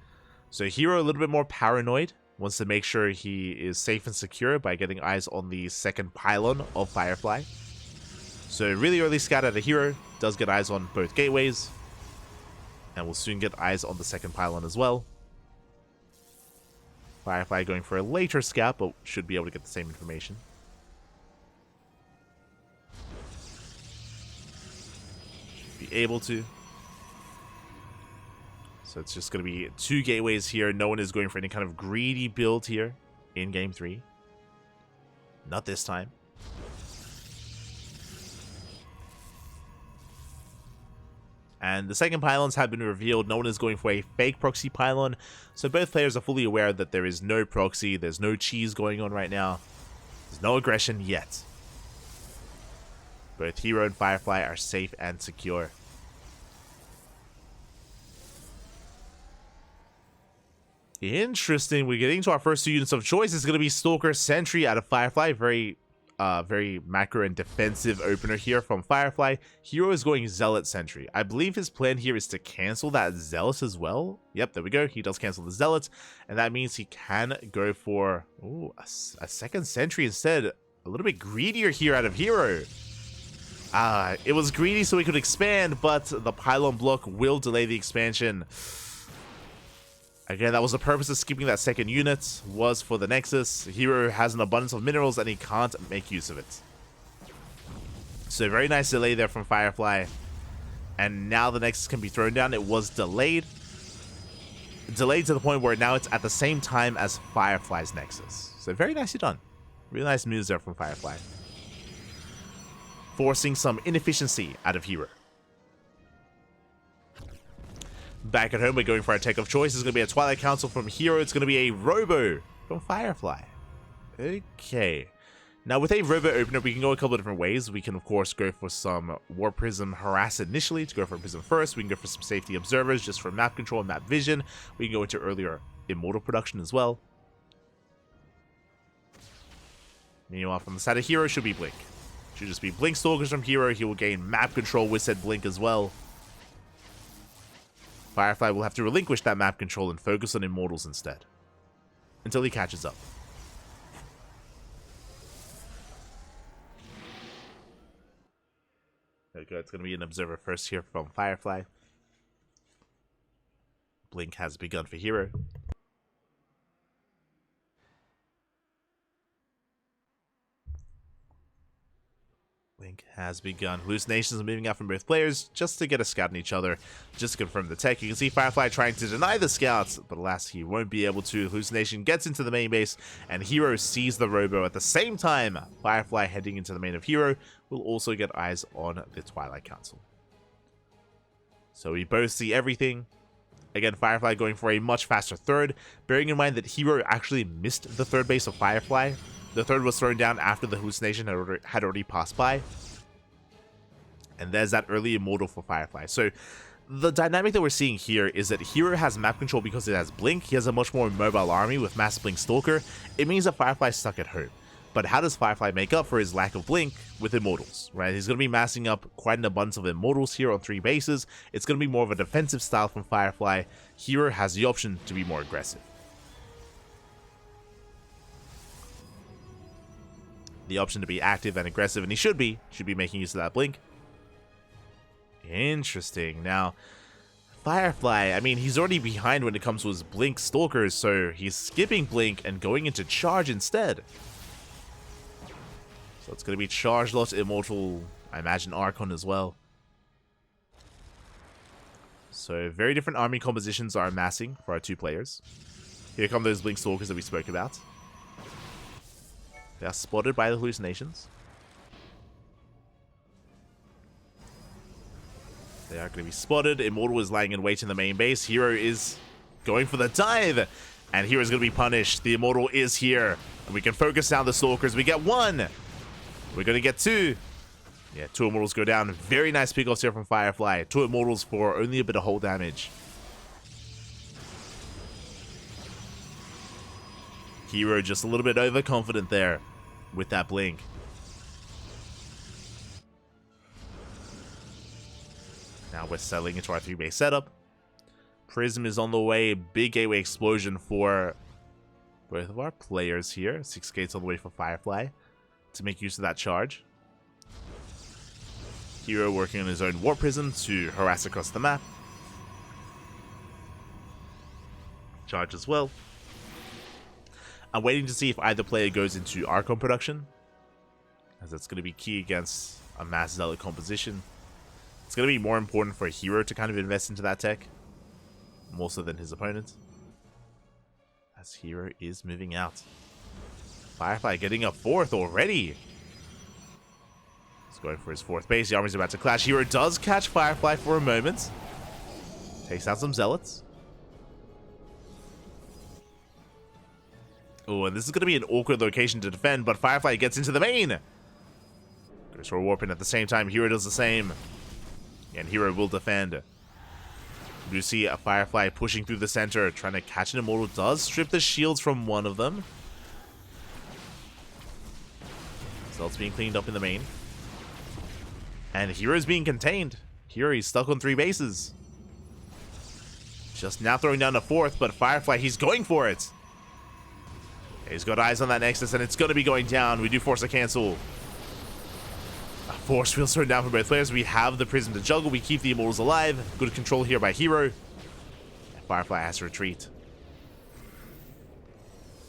So herO a little bit more paranoid. Wants to make sure he is safe and secure by getting eyes on the second pylon of Firefly. So really early scout out of herO. Does get eyes on both gateways. And will soon get eyes on the second pylon as well. Firefly going for a later scout, but should be able to get the same information. Should be able to. So it's just going to be 2 gateways here. No one is going for any kind of greedy build here in Game 3. Not this time. And the second pylons have been revealed. No one is going for a fake proxy pylon. So both players are fully aware that there is no proxy. There's no cheese going on right now. There's no aggression yet. Both herO and Firefly are safe and secure. Interesting. We're getting to our first 2 units of choice. It's going to be Stalker Sentry out of Firefly. Very macro and defensive opener here from Firefly. herO is going Zealot Sentry. I believe his plan here is to cancel that Zealot as well. Yep, there we go. He does cancel the Zealot. And that means he can go for a second Sentry instead. A little bit greedier here out of herO. It was greedy so he could expand, but the pylon block will delay the expansion. Again, that was the purpose of skipping that second unit, was for the Nexus. herO has an abundance of minerals and he can't make use of it. So very nice delay there from Firefly. And now the Nexus can be thrown down. It was delayed. Delayed to the point where now it's at the same time as Firefly's Nexus. So very nicely done. Really nice moves there from Firefly. Forcing some inefficiency out of herO. Back at home, we're going for our tech of choice. It's going to be a Twilight Council from herO. It's going to be a Robo from Firefly. Okay. Now, with a Robo opener, we can go a couple of different ways. We can, of course, go for some War Prism Harass initially to go for Prism first. We can go for some Safety Observers just for map control and map vision. We can go into earlier Immortal production as well. Meanwhile, from the side of herO should be Blink. Should just be Blink Stalkers from herO. He will gain map control with said Blink as well. Firefly will have to relinquish that map control and focus on Immortals instead. Until he catches up. There we go. It's going to be an Observer first here from Firefly. Blink has begun for herO. Blink has begun. Hallucinations are moving out from both players just to get a scout on each other, just to confirm the tech. You can see Firefly trying to deny the scouts, but alas, he won't be able to. Hallucination gets into the main base, and herO sees the Robo. At the same time, Firefly heading into the main of herO will also get eyes on the Twilight Council. So we both see everything. Again, Firefly going for a much faster third, bearing in mind that herO actually missed the third base of Firefly. The third was thrown down after the hallucination had already passed by. And there's that early Immortal for Firefly. So the dynamic that we're seeing here is that herO has map control because it has Blink. He has a much more mobile army with Mass Blink Stalker. It means that Firefly's stuck at home. But how does Firefly make up for his lack of Blink with Immortals, right? He's going to be massing up quite an abundance of Immortals here on 3 bases. It's going to be more of a defensive style from Firefly. herO has the option to be more aggressive. The option to be active and aggressive, and he should be making use of that Blink. Interesting. Now, Firefly, I mean, he's already behind when it comes to his Blink Stalkers, so he's skipping Blink and going into Charge instead. So it's going to be Charge Lot, Immortal, I imagine Archon as well. So very different army compositions are amassing for our 2 players. Here come those Blink Stalkers that we spoke about. They are spotted by the hallucinations. They are going to be spotted. Immortal is lying in wait in the main base. herO is going for the dive. And hero's going to be punished. The Immortal is here. And we can focus down the Stalkers. We get 1. We're going to get 2. Yeah, 2 Immortals go down. Very nice pickoffs here from Firefly. 2 Immortals for only a bit of hull damage. herO just a little bit overconfident there with that blink. Now we're settling into our 3-base setup. Prism is on the way. Big gateway explosion for both of our players here. 6 gates on the way for Firefly to make use of that charge. herO working on his own warp prism to harass across the map. Charge as well. I'm waiting to see if either player goes into Archon production, as that's going to be key against a mass zealot composition. It's going to be more important for herO to kind of invest into that tech, more so than his opponent, as herO is moving out. Firefly getting a 4th already. He's going for his 4th base. The army's about to clash. herO does catch Firefly for a moment. Takes out some zealots. Oh, and this is going to be an awkward location to defend, but Firefly gets into the main. Goes for a warp in at the same time. herO does the same. And herO will defend. You see a Firefly pushing through the center, trying to catch an Immortal. Does strip the shields from one of them. Zealot's being cleaned up in the main. And hero's being contained. herO is stuck on 3 bases. Just now throwing down a 4th, but Firefly, he's going for it. He's got eyes on that Nexus, and it's going to be going down. We do force a cancel. A force field thrown down from both players. We have the Prism to juggle. We keep the Immortals alive. Good control here by herO. And Firefly has to retreat.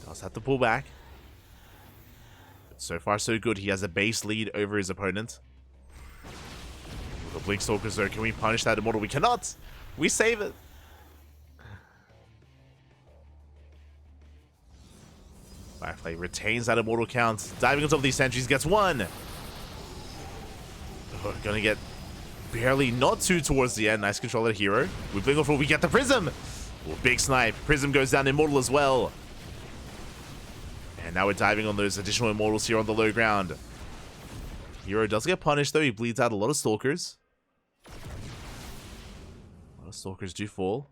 Does have to pull back. But so far, so good. He has a base lead over his opponent. The Blink Stalkers, though. Can we punish that Immortal? We cannot. We save it. Firefly retains that Immortal count. Diving on top of these sentries, gets 1. Oh, gonna get barely not 2 towards the end. Nice control at herO. We blink before we get the Prism. Oh, big snipe. Prism goes down, Immortal as well. And now we're diving on those additional Immortals here on the low ground. herO does get punished though. He bleeds out a lot of Stalkers. A lot of Stalkers do fall.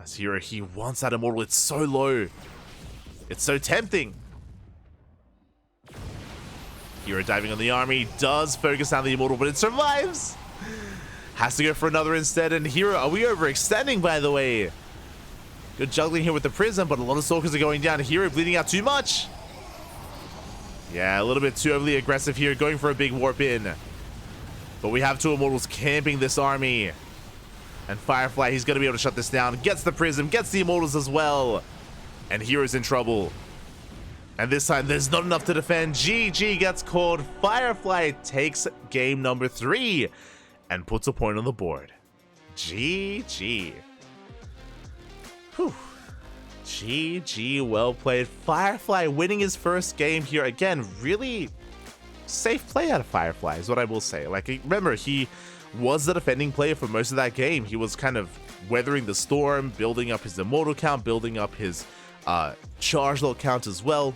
As herO, he wants that Immortal. It's so low. It's so tempting. herO diving on the army. Does focus down the Immortal, but it survives. Has to go for another instead. And herO, are we overextending, by the way? Good juggling here with the Prism, but a lot of Stalkers are going down. herO bleeding out too much. Yeah, a little bit too overly aggressive here. Going for a big warp in. But we have 2 Immortals camping this army. And Firefly, he's going to be able to shut this down. Gets the Prism, gets the Immortals as well. And hero's in trouble. And this time, there's not enough to defend. GG gets called. Firefly takes game number 3 and puts a point on the board. GG. Whew. GG, well played. Firefly winning his first game here. Again, really safe play out of Firefly is what I will say. Like, remember, he was the defending player for most of that game. He was kind of weathering the storm, building up his Immortal count, building up his charge load count as well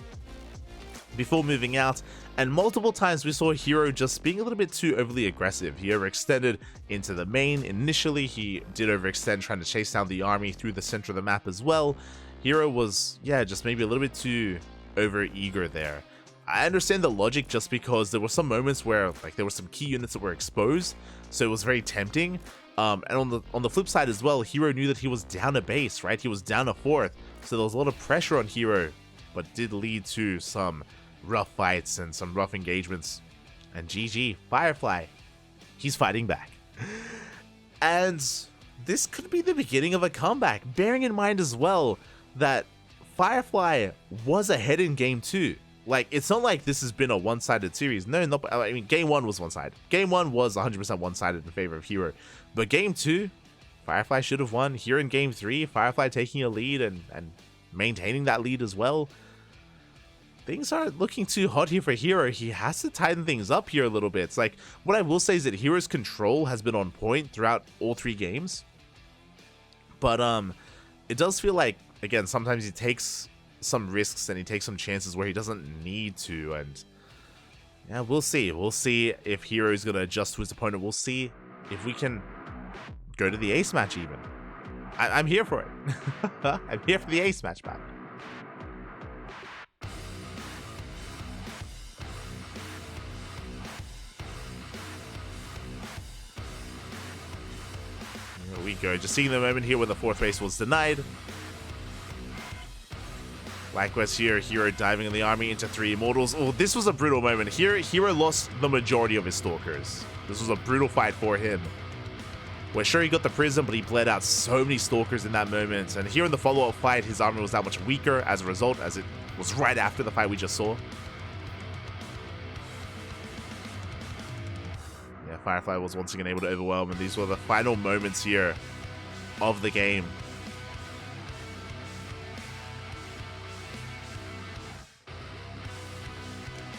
before moving out. And multiple times we saw herO just being a little bit too overly aggressive. He overextended into the main. Initially, he did overextend trying to chase down the army through the center of the map as well. herO was, yeah, just maybe a little bit too over-eager there. I understand the logic just because there were some moments where like there were some key units that were exposed, so it was very tempting. And on the flip side as well, herO knew that he was down a base, right? He was down a 4th, so there was a lot of pressure on herO, but did lead to some rough fights and some rough engagements. And GG, Firefly, he's fighting back. And this could be the beginning of a comeback, bearing in mind as well that Firefly was ahead in game 2. Like, it's not like this has been a one-sided series. No, I mean, game 1 was one-sided. Game 1 was 100% one-sided in favor of herO. But game 2, Firefly should have won. Here in game 3, Firefly taking a lead and maintaining that lead as well. things aren't looking too hot here for herO. He has to tighten things up here a little bit. It's like, what I will say is that herO's control has been on point throughout all 3 games. But it does feel like, again, sometimes he takes some risks and he takes some chances where he doesn't need to. And yeah, we'll see. We'll see if herO is going to adjust to his opponent. We'll see if we can go to the ace match even. I'm here for it. I'm here for the ace match, man. Here we go. Just seeing the moment here where the 4th race was denied. Likewise here, herO diving in the army into 3 immortals. Oh, this was a brutal moment. Here, herO lost the majority of his stalkers. This was a brutal fight for him. We're sure he got the prism, but he bled out so many stalkers in that moment. And here in the follow-up fight, his army was that much weaker as a result, as it was right after the fight we just saw. Yeah, Firefly was once again able to overwhelm, and these were the final moments here of the game.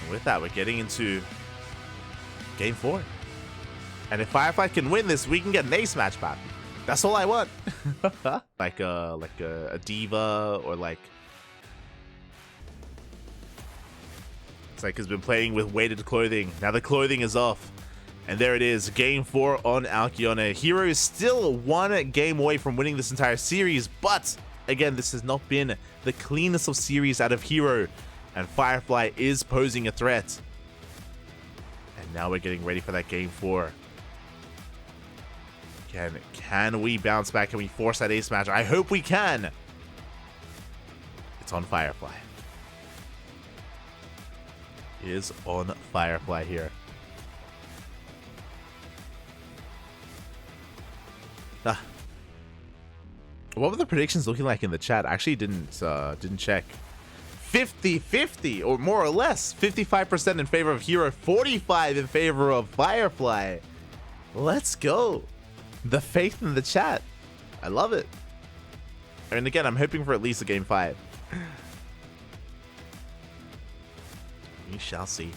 And with that, we're getting into Game 4. And if Firefly can win this, we can get an ace match back. That's all I want. like a diva, or like, it's like he's been playing with weighted clothing. Now the clothing is off. And there it is, Game 4 on Alcyone. herO is still 1 game away from winning this entire series, but again, this has not been the cleanest of series out of herO, and Firefly is posing a threat. And now we're getting ready for that Game 4. Can we bounce back? Can we force that ace match? I hope we can. It's on Firefly. It is on Firefly here. What were the predictions looking like in the chat? I actually didn't check. 50-50 or more or less. 55% in favor of herO, 45 in favor of Firefly. Let's go. The faith in the chat. I love it. And again, I'm hoping for at least a Game 5. We shall see.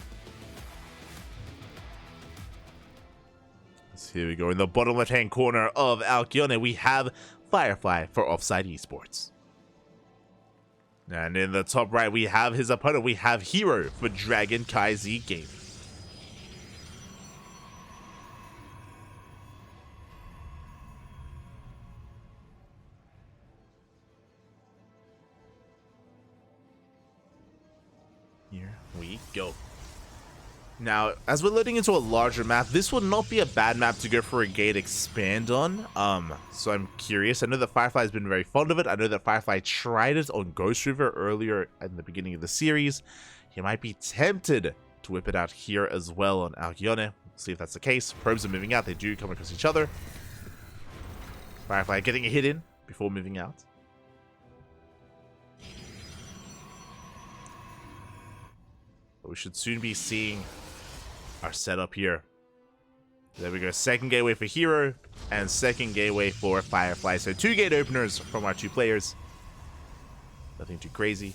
So here we go. In the bottom left-hand corner of Alcyone, we have Firefly for Offside Esports. And in the top right, we have his opponent. We have herO for CranKy Z Gaming. Here we go. Now, as we're loading into a larger map, this would not be a bad map to go for a gate expand on. So I'm curious. I know that Firefly has been very fond of it. I know that Firefly tried it on Ghost River earlier in the beginning of the series. He might be tempted to whip it out here as well on Alcyone. We'll see if that's the case. Probes are moving out. They do come across each other. Firefly getting a hit in before moving out. But we should soon be seeing our setup here. There we go. Second gateway for herO and second gateway for Firefly. So 2 gate openers from our 2 players. Nothing too crazy.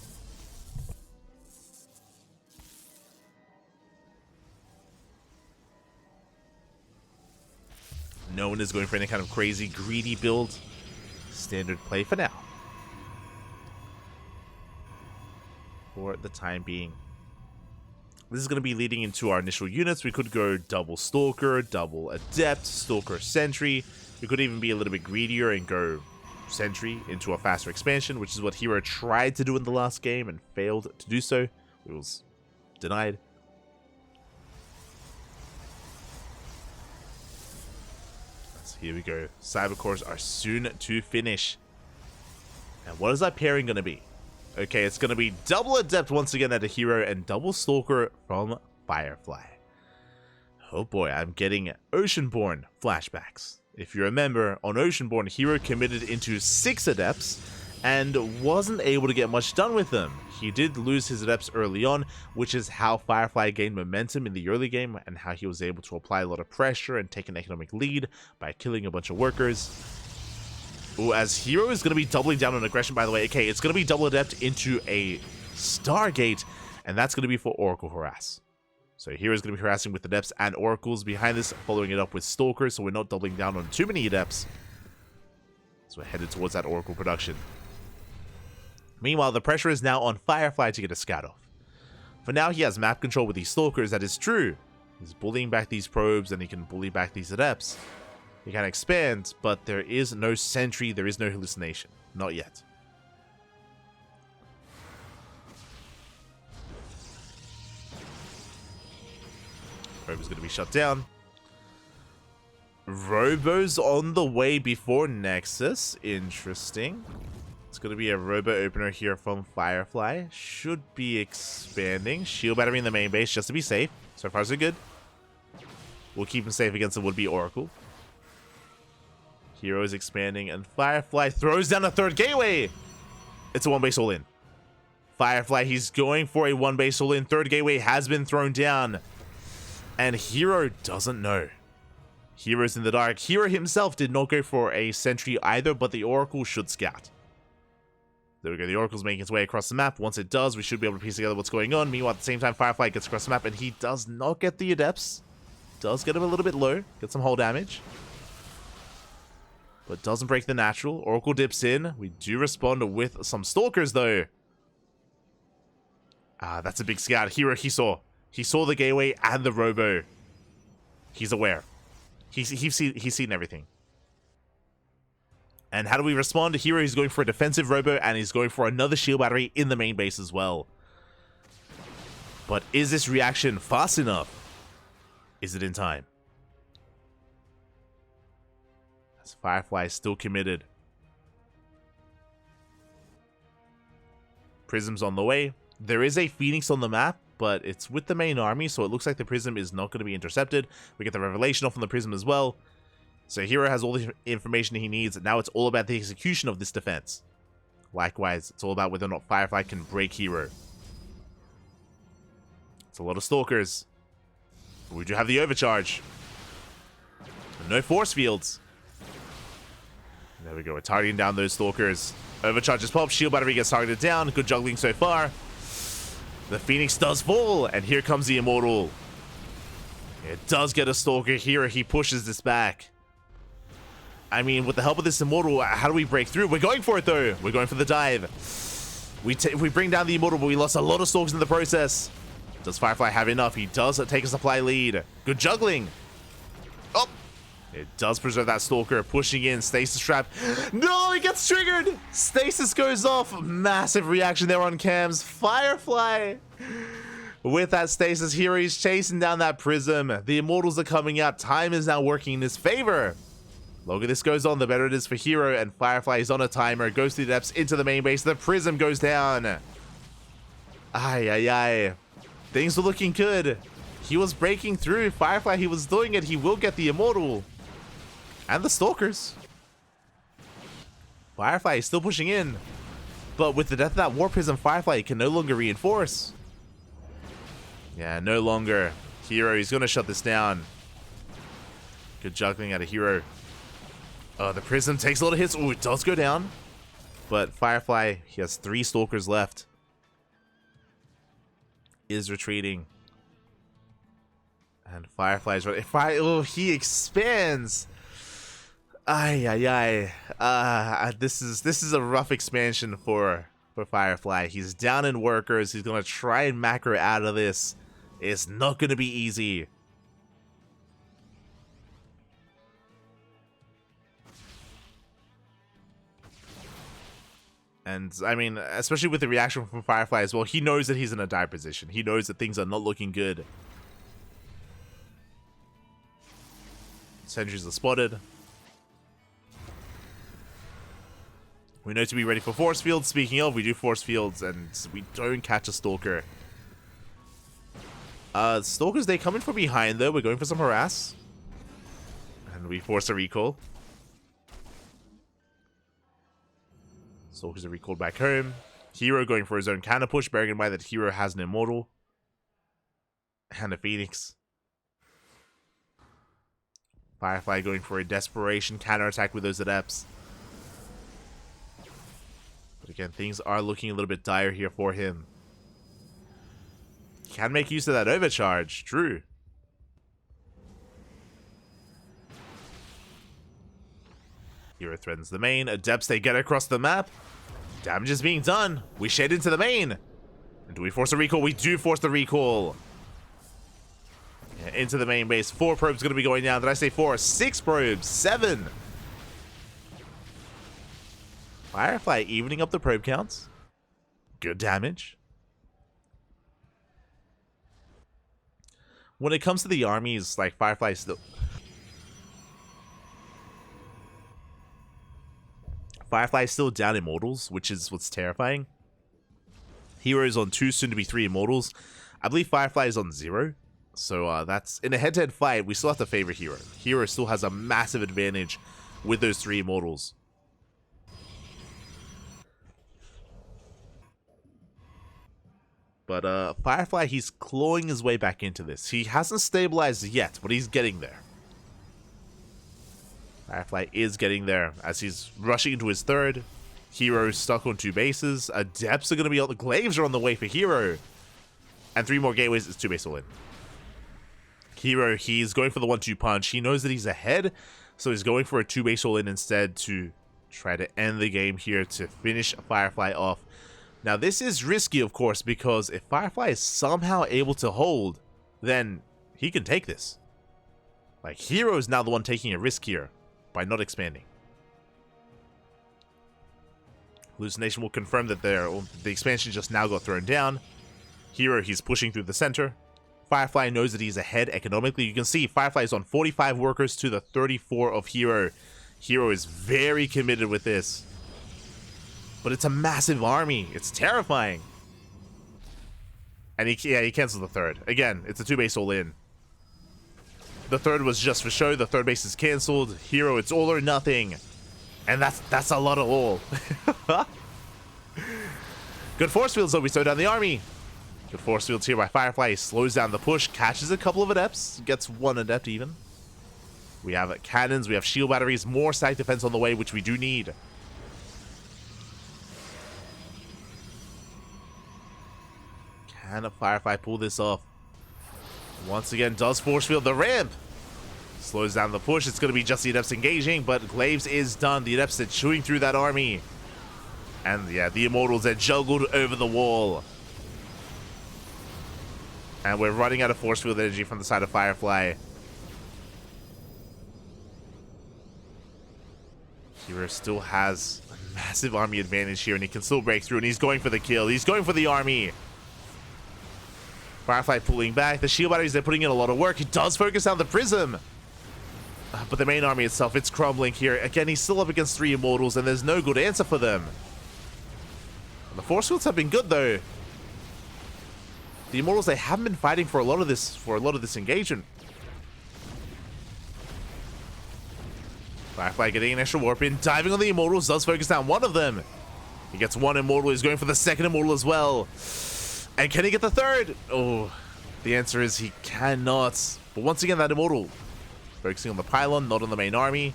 No one is going for any kind of crazy greedy build. Standard play for now. For the time being. This is going to be leading into our initial units. We could go double Stalker, double Adept, Stalker Sentry. We could even be a little bit greedier and go Sentry into a faster expansion, which is what herO tried to do in the last game and failed to do so. It was denied. So here we go. Cybercores are soon to finish. And what is our pairing going to be? Okay, it's going to be double Adept once again at a herO and double Stalker from Firefly. Oh boy, I'm getting Oceanborn flashbacks. If you remember, on Oceanborn, herO committed into 6 Adepts and wasn't able to get much done with them. He did lose his Adepts early on, which is how Firefly gained momentum in the early game and how he was able to apply a lot of pressure and take an economic lead by killing a bunch of workers. Ooh, as herO is going to be doubling down on aggression, by the way. Okay, it's going to be double Adept into a Stargate. And that's going to be for Oracle Harass. So hero's going to be harassing with Adepts and Oracles behind this, following it up with Stalkers, so we're not doubling down on too many Adepts. So we're headed towards that Oracle production. Meanwhile, the pressure is now on Firefly to get a scout off. For now, he has map control with these Stalkers, that is true. He's bullying back these probes and he can bully back these Adepts. He can expand, but there is no sentry, there is no hallucination. Not yet. Probe is going to be shut down. Robo's on the way before Nexus. Interesting. It's going to be a Robo opener here from Firefly. Should be expanding. Shield battery in the main base just to be safe. So far so good. We'll keep him safe against the would-be Oracle. herO is expanding and Firefly throws down a third gateway. It's a one base all in. Firefly, he's going for a one base all in. Third gateway has been thrown down. And herO doesn't know. herO's in the dark. herO himself did not go for a sentry either, but the Oracle should scout. There we go. The Oracle's making its way across the map. Once it does, we should be able to piece together what's going on. Meanwhile, at the same time, Firefly gets across the map, and he does not get the Adepts. Does get him a little bit low. Get some hull damage. But doesn't break the natural. Oracle dips in. We do respond with some Stalkers, though. Ah, that's a big scout. herO, he saw. He saw the gateway and the Robo. He's aware. He's seen everything. And how do we respond? herO is going for a defensive Robo, and he's going for another shield battery in the main base as well. But is this reaction fast enough? Is it in time? As Firefly is still committed. Prism's on the way. There is a Phoenix on the map, but it's with the main army, so it looks like the Prism is not going to be intercepted. We get the Revelation off on the Prism as well. So herO has all the information he needs. Now it's all about the execution of this defense. Likewise, it's all about whether or not Firefly can break herO. It's a lot of Stalkers. We do have the overcharge. No force fields. There we go. We're targeting down those Stalkers. Overcharge is popped. Shield battery gets targeted down. Good juggling so far. The Phoenix does fall. And here comes the Immortal. It does get a Stalker here. He pushes this back. I mean, with the help of this Immortal, how do we break through? We're going for it, though. We're going for the dive. We bring down the Immortal, but we lost a lot of Stalkers in the process. Does Firefly have enough? He does take a supply lead. Good juggling. Oh! It does preserve that Stalker. Pushing in. Stasis trap. No! He gets triggered! Stasis goes off. Massive reaction there on cams. Firefly! With that Stasis, here he's chasing down that Prism. The Immortals are coming out. Time is now working in his favor. The longer this goes on, the better it is for herO. And Firefly is on a timer. Goes to the depths into the main base. The Prism goes down. Ay. Things were looking good. He was breaking through. Firefly, he was doing it. He will get the Immortal. And the Stalkers. Firefly is still pushing in. But with the death of that War Prism, Firefly can no longer reinforce. Yeah, no longer. herO, he's going to shut this down. Good juggling out of herO. Oh, the Prism takes a lot of hits. Oh, it does go down. But Firefly, he has 3 Stalkers left. Is retreating. And Firefly's right. Oh, he expands. Ay. This is a rough expansion for Firefly. He's down in workers. He's gonna try and macro out of this. It's not gonna be easy. And, I mean, especially with the reaction from Firefly as well, he knows that he's in a dire position. He knows that things are not looking good. Sentries are spotted. We know to be ready for force fields. Speaking of, we do force fields, and we don't catch a Stalker. Stalkers, they come in from behind, though. We're going for some harass. And we force a recall. Stalkers are recalled back home. herO going for his own counter push, bearing in mind that herO has an Immortal. And a Phoenix. Firefly going for a desperation counterattack with those Adepts. But again, things are looking a little bit dire here for him. Can make use of that overcharge. True. Hero threatens the main. Adepts, they get across the map. Damage is being done. We shade into the main. And do we force a recall? We do force the recall. Yeah, into the main base. 4 probes going to be going down. Did I say 4? 6 probes. 7. Firefly evening up the probe counts. Good damage. When it comes to the armies, like Firefly still... Firefly is still down Immortals, which is what's terrifying. Hero is on 2, soon to be 3 Immortals. I believe Firefly is on 0. So that's... In a head-to-head fight, we still have to favor Hero. Hero still has a massive advantage with those 3 Immortals. But Firefly, he's clawing his way back into this. He hasn't stabilized yet, but he's getting there. Firefly is getting there as he's rushing into his 3rd. Hero stuck on 2 bases. Adepts are going to be on the glaives are on the way for Hero. And 3 more gateways. It's 2 base all in. Hero, he's going for the 1-2 punch. He knows that he's ahead, so he's going for a 2 base all in instead to try to end the game here to finish Firefly off. Now this is risky, of course, because if Firefly is somehow able to hold, then he can take this. Like, Hero is now the one taking a risk here by not expanding. Hallucination will confirm that the expansion just now got thrown down. Hero, he's pushing through the center. Firefly knows that he's ahead economically. You can see Firefly is on 45 workers to the 34 of Hero. Hero is very committed with this. But it's a massive army. It's terrifying. And he cancels the 3rd. Again, it's a 2 base all in. The 3rd was just for show. The 3rd base is canceled. Hero, it's all or nothing. And that's a lot of all. Good force fields though. We slow down the army. Good force fields here by Firefly. He slows down the push. Catches a couple of adepts. Gets 1 adept even. We have cannons. We have shield batteries. More static defense on the way, which we do need. Can a Firefly pull this off? Once again, does force field the ramp. Slows down the push. It's going to be just the Adepts engaging, but Glaives is done. The Adepts are chewing through that army. And yeah, the Immortals are juggled over the wall. And we're running out of force field energy from the side of Firefly. Hero still has a massive army advantage here, and he can still break through, and he's going for the kill. He's going for the army. Firefly pulling back. The shield batteries, they're putting in a lot of work. He does focus on the prism. But the main army itself, it's crumbling here. Again, he's still up against 3 Immortals, and there's no good answer for them. The force fields have been good, though. The Immortals, they haven't been fighting for a lot of this engagement. Firefly getting an extra warp in, diving on the Immortals, does focus down one of them. He gets 1 Immortal, he's going for the 2nd Immortal as well. And can he get the 3rd? Oh, the answer is he cannot. But once again, that Immortal focusing on the pylon, not on the main army.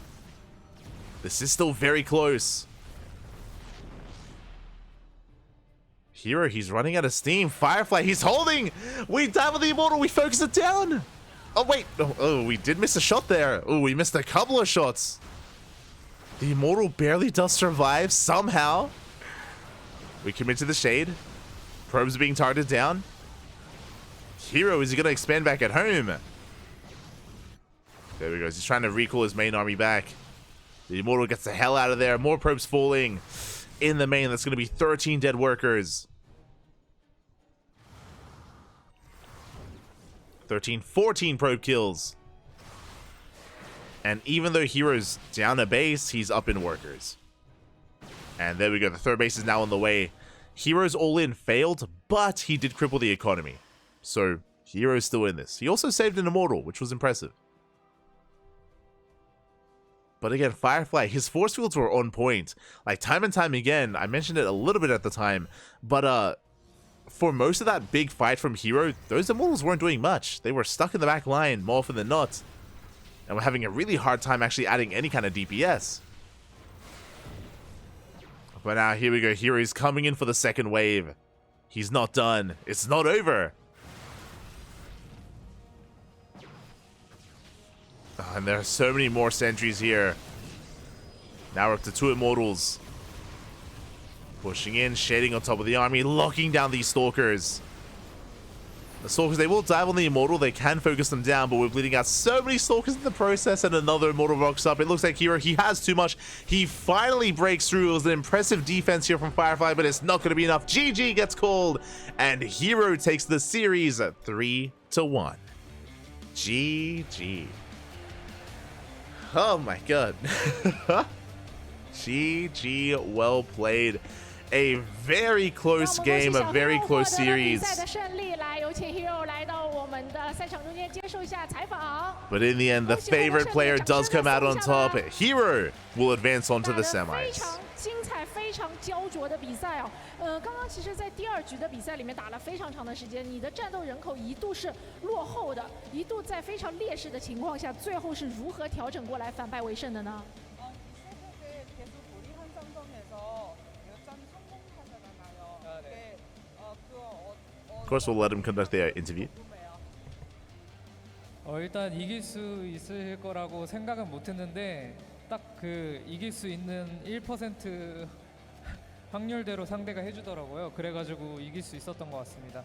This is still very close. Hero, he's running out of steam. Firefly, he's holding. We dive on the Immortal. We focus it down. Oh, wait. Oh, we did miss a shot there. Oh, we missed a couple of shots. The Immortal barely does survive somehow. We commit to the shade. Probes being targeted down. Hero, is he going to expand back at home? There we go. He's trying to recall his main army back. The Immortal gets the hell out of there. More probes falling in the main. That's going to be 13 dead workers. 14 probe kills. And even though Hero's down a base, he's up in workers. And there we go. The 3rd base is now on the way. Hero's all-in failed, but he did cripple the economy. So, Hero's still in this. He also saved an Immortal, which was impressive. But again, Firefly, his force fields were on point. Like, time and time again, I mentioned it a little bit at the time, but for most of that big fight from Hero, those Immortals weren't doing much. They were stuck in the back line more often than not. And we're having a really hard time actually adding any kind of DPS. But now, here we go. Hero's coming in for the 2nd wave. He's not done. It's not over. and there are so many more sentries here. Now we're up to 2 Immortals. Pushing in, shading on top of the army, locking down these Stalkers. The Stalkers, they will dive on the Immortal. They can focus them down, but we're bleeding out so many Stalkers in the process, and another Immortal rocks up. It looks like herO, he has too much. He finally breaks through. It was an impressive defense here from Firefly, but it's not going to be enough. GG gets called, and herO takes the series 3-1. GG. Oh my god. GG, well played. A very close game, a very close series. But in the end, the favorite player does come out on top. herO will advance on to the semis. 精彩、非常焦灼的比赛哦。刚刚其实，在第2局的比赛里面打了非常长的时间，你的战斗人口一度是落后的，一度在非常劣势的情况下，最后是如何调整过来反败为胜的呢？ Of course, we'll let him conduct their interview. 일단 이길 수 있을 거라고 생각은 못했는데 딱 그 이길 수 있는 1% 확률대로 상대가 해주더라고요. 그래가지고 이길 수 있었던 것 같습니다.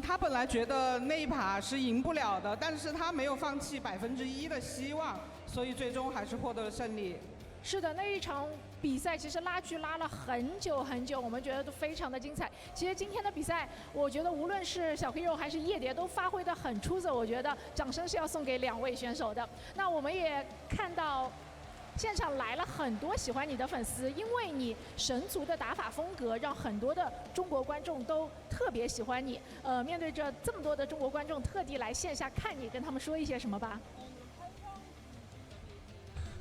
他本来觉得那一把是赢不了的，但是他没有放弃1%的希望，所以最终还是获得了胜利。是的，那一场比赛其实拉锯拉了很久很久，我们觉得都非常的精彩。其实今天的比赛，我觉得无论是小herO还是夜蝶都发挥得很出色，我觉得掌声是要送给2位选手的。那我们也看到。 现场来了很多喜欢你的粉丝，因为你神族的打法风格，让很多的中国观众都特别喜欢你。面对着这么多的中国观众，特地来线下看你，跟他们说一些什么吧。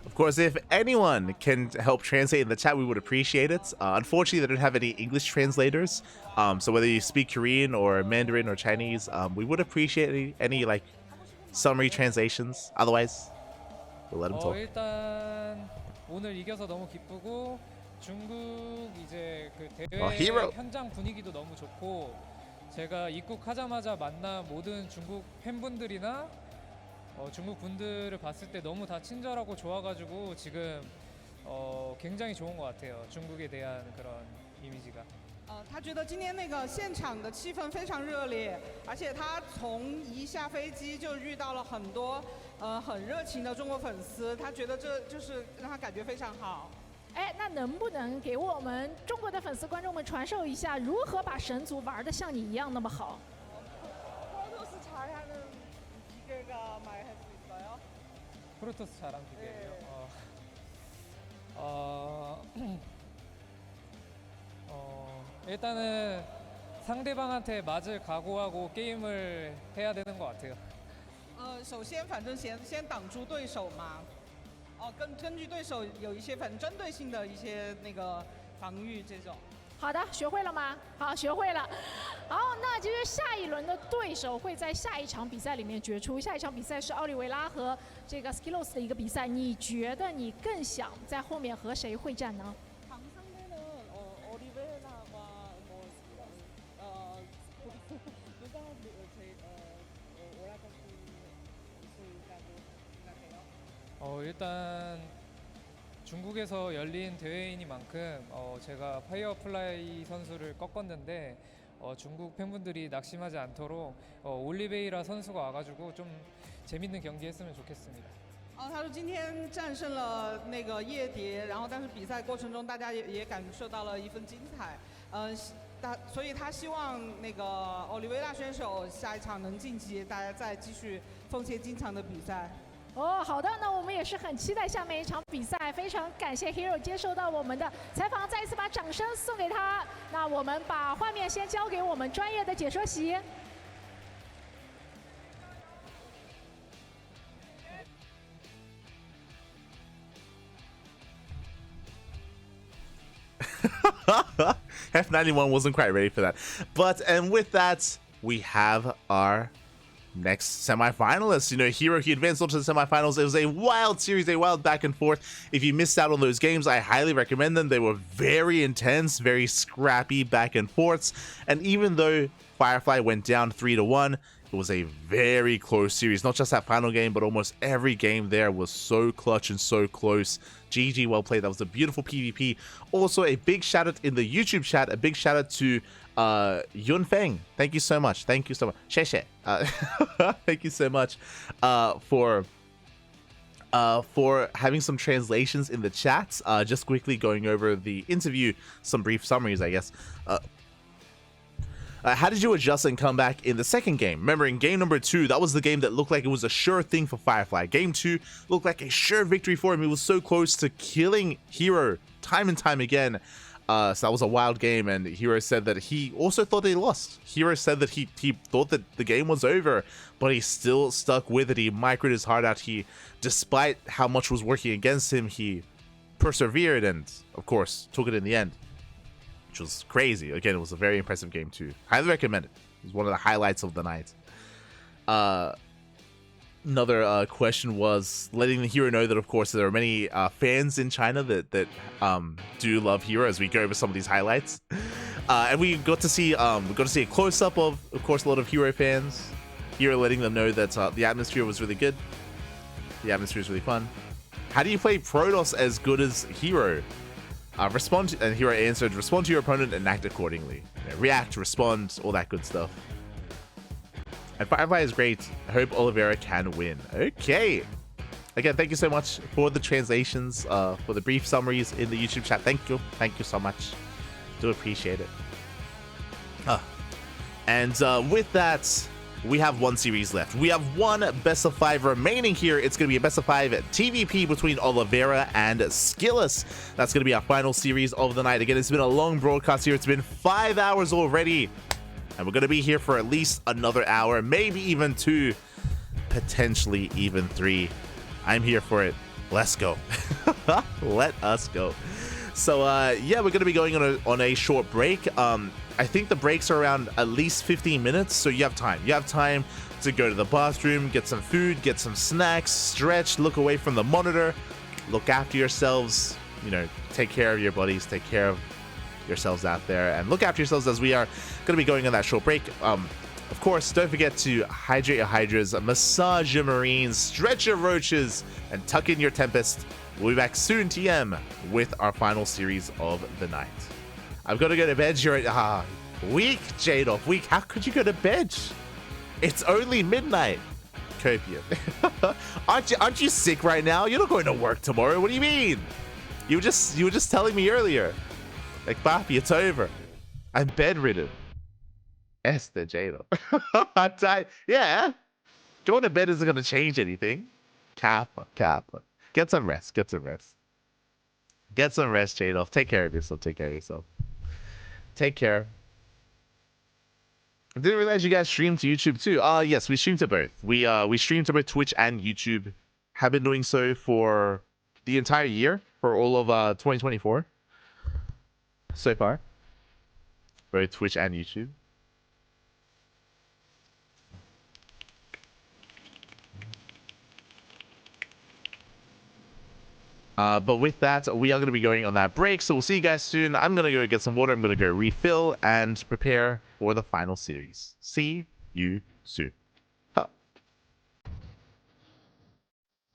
Of course, if anyone can help translate in the chat, we would appreciate it. Unfortunately, they don't have any English translators. So whether you speak Korean or Mandarin or Chinese, we would appreciate any like summary translations. Otherwise, we'll let them talk. 일단 오늘 이겨서 너무 기쁘고 중국 이제 그 대회 herO. 현장 분위기도 너무 좋고 제가 입국하자마자 만난 모든 중국 팬분들이나 중국 분들을 봤을 때 너무 다 친절하고 좋아가지고 지금 굉장히 좋은 것 같아요. 중국에 대한 그런 이미지가. 他觉得今天那个现场的气氛非常热烈，而且他从一下飞机就遇到了很多很热情的中国粉丝，他觉得这就是让他感觉非常好。哎，那能不能给我们中国的粉丝观众们传授一下，如何把神族玩得像你一样那么好？ 프로토스 잘한 기계예요. 일단은 상대방한테 맞을 각오하고 게임을 해야 되는 것 같아요. 首先反正先挡住对手嘛，根据对手有一些反针对性的一些那个防御这种。 好的，学会了吗？好，学会了。好，那其实下一轮的对手会在下一场比赛里面决出。下一场比赛是奥利维拉和这个 SCBoy 的一个比赛。你觉得你更想在后面和谁会战呢？ 일단 중국에서 열린 대회이니만큼 제가 파이어플라이 선수를 꺾었는데 중국 팬분들이 낙심하지 않도록 올리베이라 선수가 와가지고 좀 재밌는 경기 했으면 좋겠습니다. 他说今天战胜了那个夜蝶，然后但是比赛过程中大家也感受到了一份精彩，所以他希望那个奥利维拉选手下一场能晋级，大家再继续奉献精彩的比赛。 哦，好的，那我们也是很期待下面一场比赛，非常感谢herO接受到我们的采访，再一次把掌声送给他。那我们把画面先交给我们专业的解说席。F91 wasn't quite ready for that. And with that, we have our next semifinalists. You know, herO, he advanced on to the semifinals. It was a wild series, a wild back and forth. If you missed out on those games, I highly recommend them. They were very intense, very scrappy back and forths. And even though Firefly went down 3-1, It was a very close series. Not just that final game, but almost every game there was so clutch and so close. GG, well played. That was a beautiful PvP. Also, a big shout out in the YouTube chat. A big shout out to Yun Feng. Thank you so much. Thank you so much. Xie xie. Thank you so much for having some translations in the chat. Just quickly going over the interview, some brief summaries, I guess. How did you adjust and come back in the second game? Remember, in game number 2, that was the game that looked like it was a sure thing for Firefly. Game 2 looked like a sure victory for him. He was so close to killing herO time and time again. So that was a wild game, and herO said that he also thought they lost. herO said that he thought that the game was over, but he still stuck with it. He microed his heart out. Despite how much was working against him, he persevered and, of course, took it in the end, which was crazy. Again, it was a very impressive game too. Highly recommend it. It was one of the highlights of the night. Another question was letting the herO know that, of course, there are many fans in China that do love herO, as we go over some of these highlights. And we got to see a close up of course, a lot of herO fans. herO letting them know that the atmosphere was really good. The atmosphere is really fun. How do you play Protoss as good as herO? Respond, and herO answered, respond to your opponent and act accordingly. You know, react, respond, all that good stuff. And Firefly is great. I hope Oliveira can win. Okay. Again, thank you so much for the translations, for the brief summaries in the YouTube chat. Thank you. Thank you so much. Do appreciate it. And with that, we have one series left. We have one best of 5 remaining here. It's going to be a best of 5 TvP between Oliveira and Skillous. That's going to be our final series of the night. Again, it's been a long broadcast here. It's been 5 hours already. And we're going to be here for at least another hour, maybe even 2, potentially even 3. I'm here for it. Let's go. Let us go. So, yeah, we're going to be going on a short break. I think the breaks are around at least 15 minutes, so you have time. You have time to go to the bathroom, get some food, get some snacks, stretch, look away from the monitor, look after yourselves, you know, take care of your buddies, take care of yourselves out there, and look after yourselves as we are going to be going on that short break. Of course, don't forget to hydrate your hydras, massage your marines, stretch your roaches, and tuck in your tempest. We'll be back soon, TM, with our final series of the night. I've got to go to bed. You're weak, Jadolf. Weak. How could you go to bed? It's only midnight. Copium. Aren't you sick right now? You're not going to work tomorrow. What do you mean? You were just telling me earlier. Like, Papi, it's over. I'm bedridden. Esther Jadolf. I'm tired. Yeah. Going to bed isn't going to change anything. Kappa. Get some rest. Get some rest, Jadolf. Take care of yourself. Take care. I didn't realize you guys stream to YouTube too. Yes, we stream to both. We stream to both Twitch and YouTube. Have been doing so for the entire year, for all of 2024 so far. Both Twitch and YouTube. But with that, we are going to be going on that break, so we'll see you guys soon. I'm going to go get some water, I'm going to go refill, and prepare for the final series. See you soon.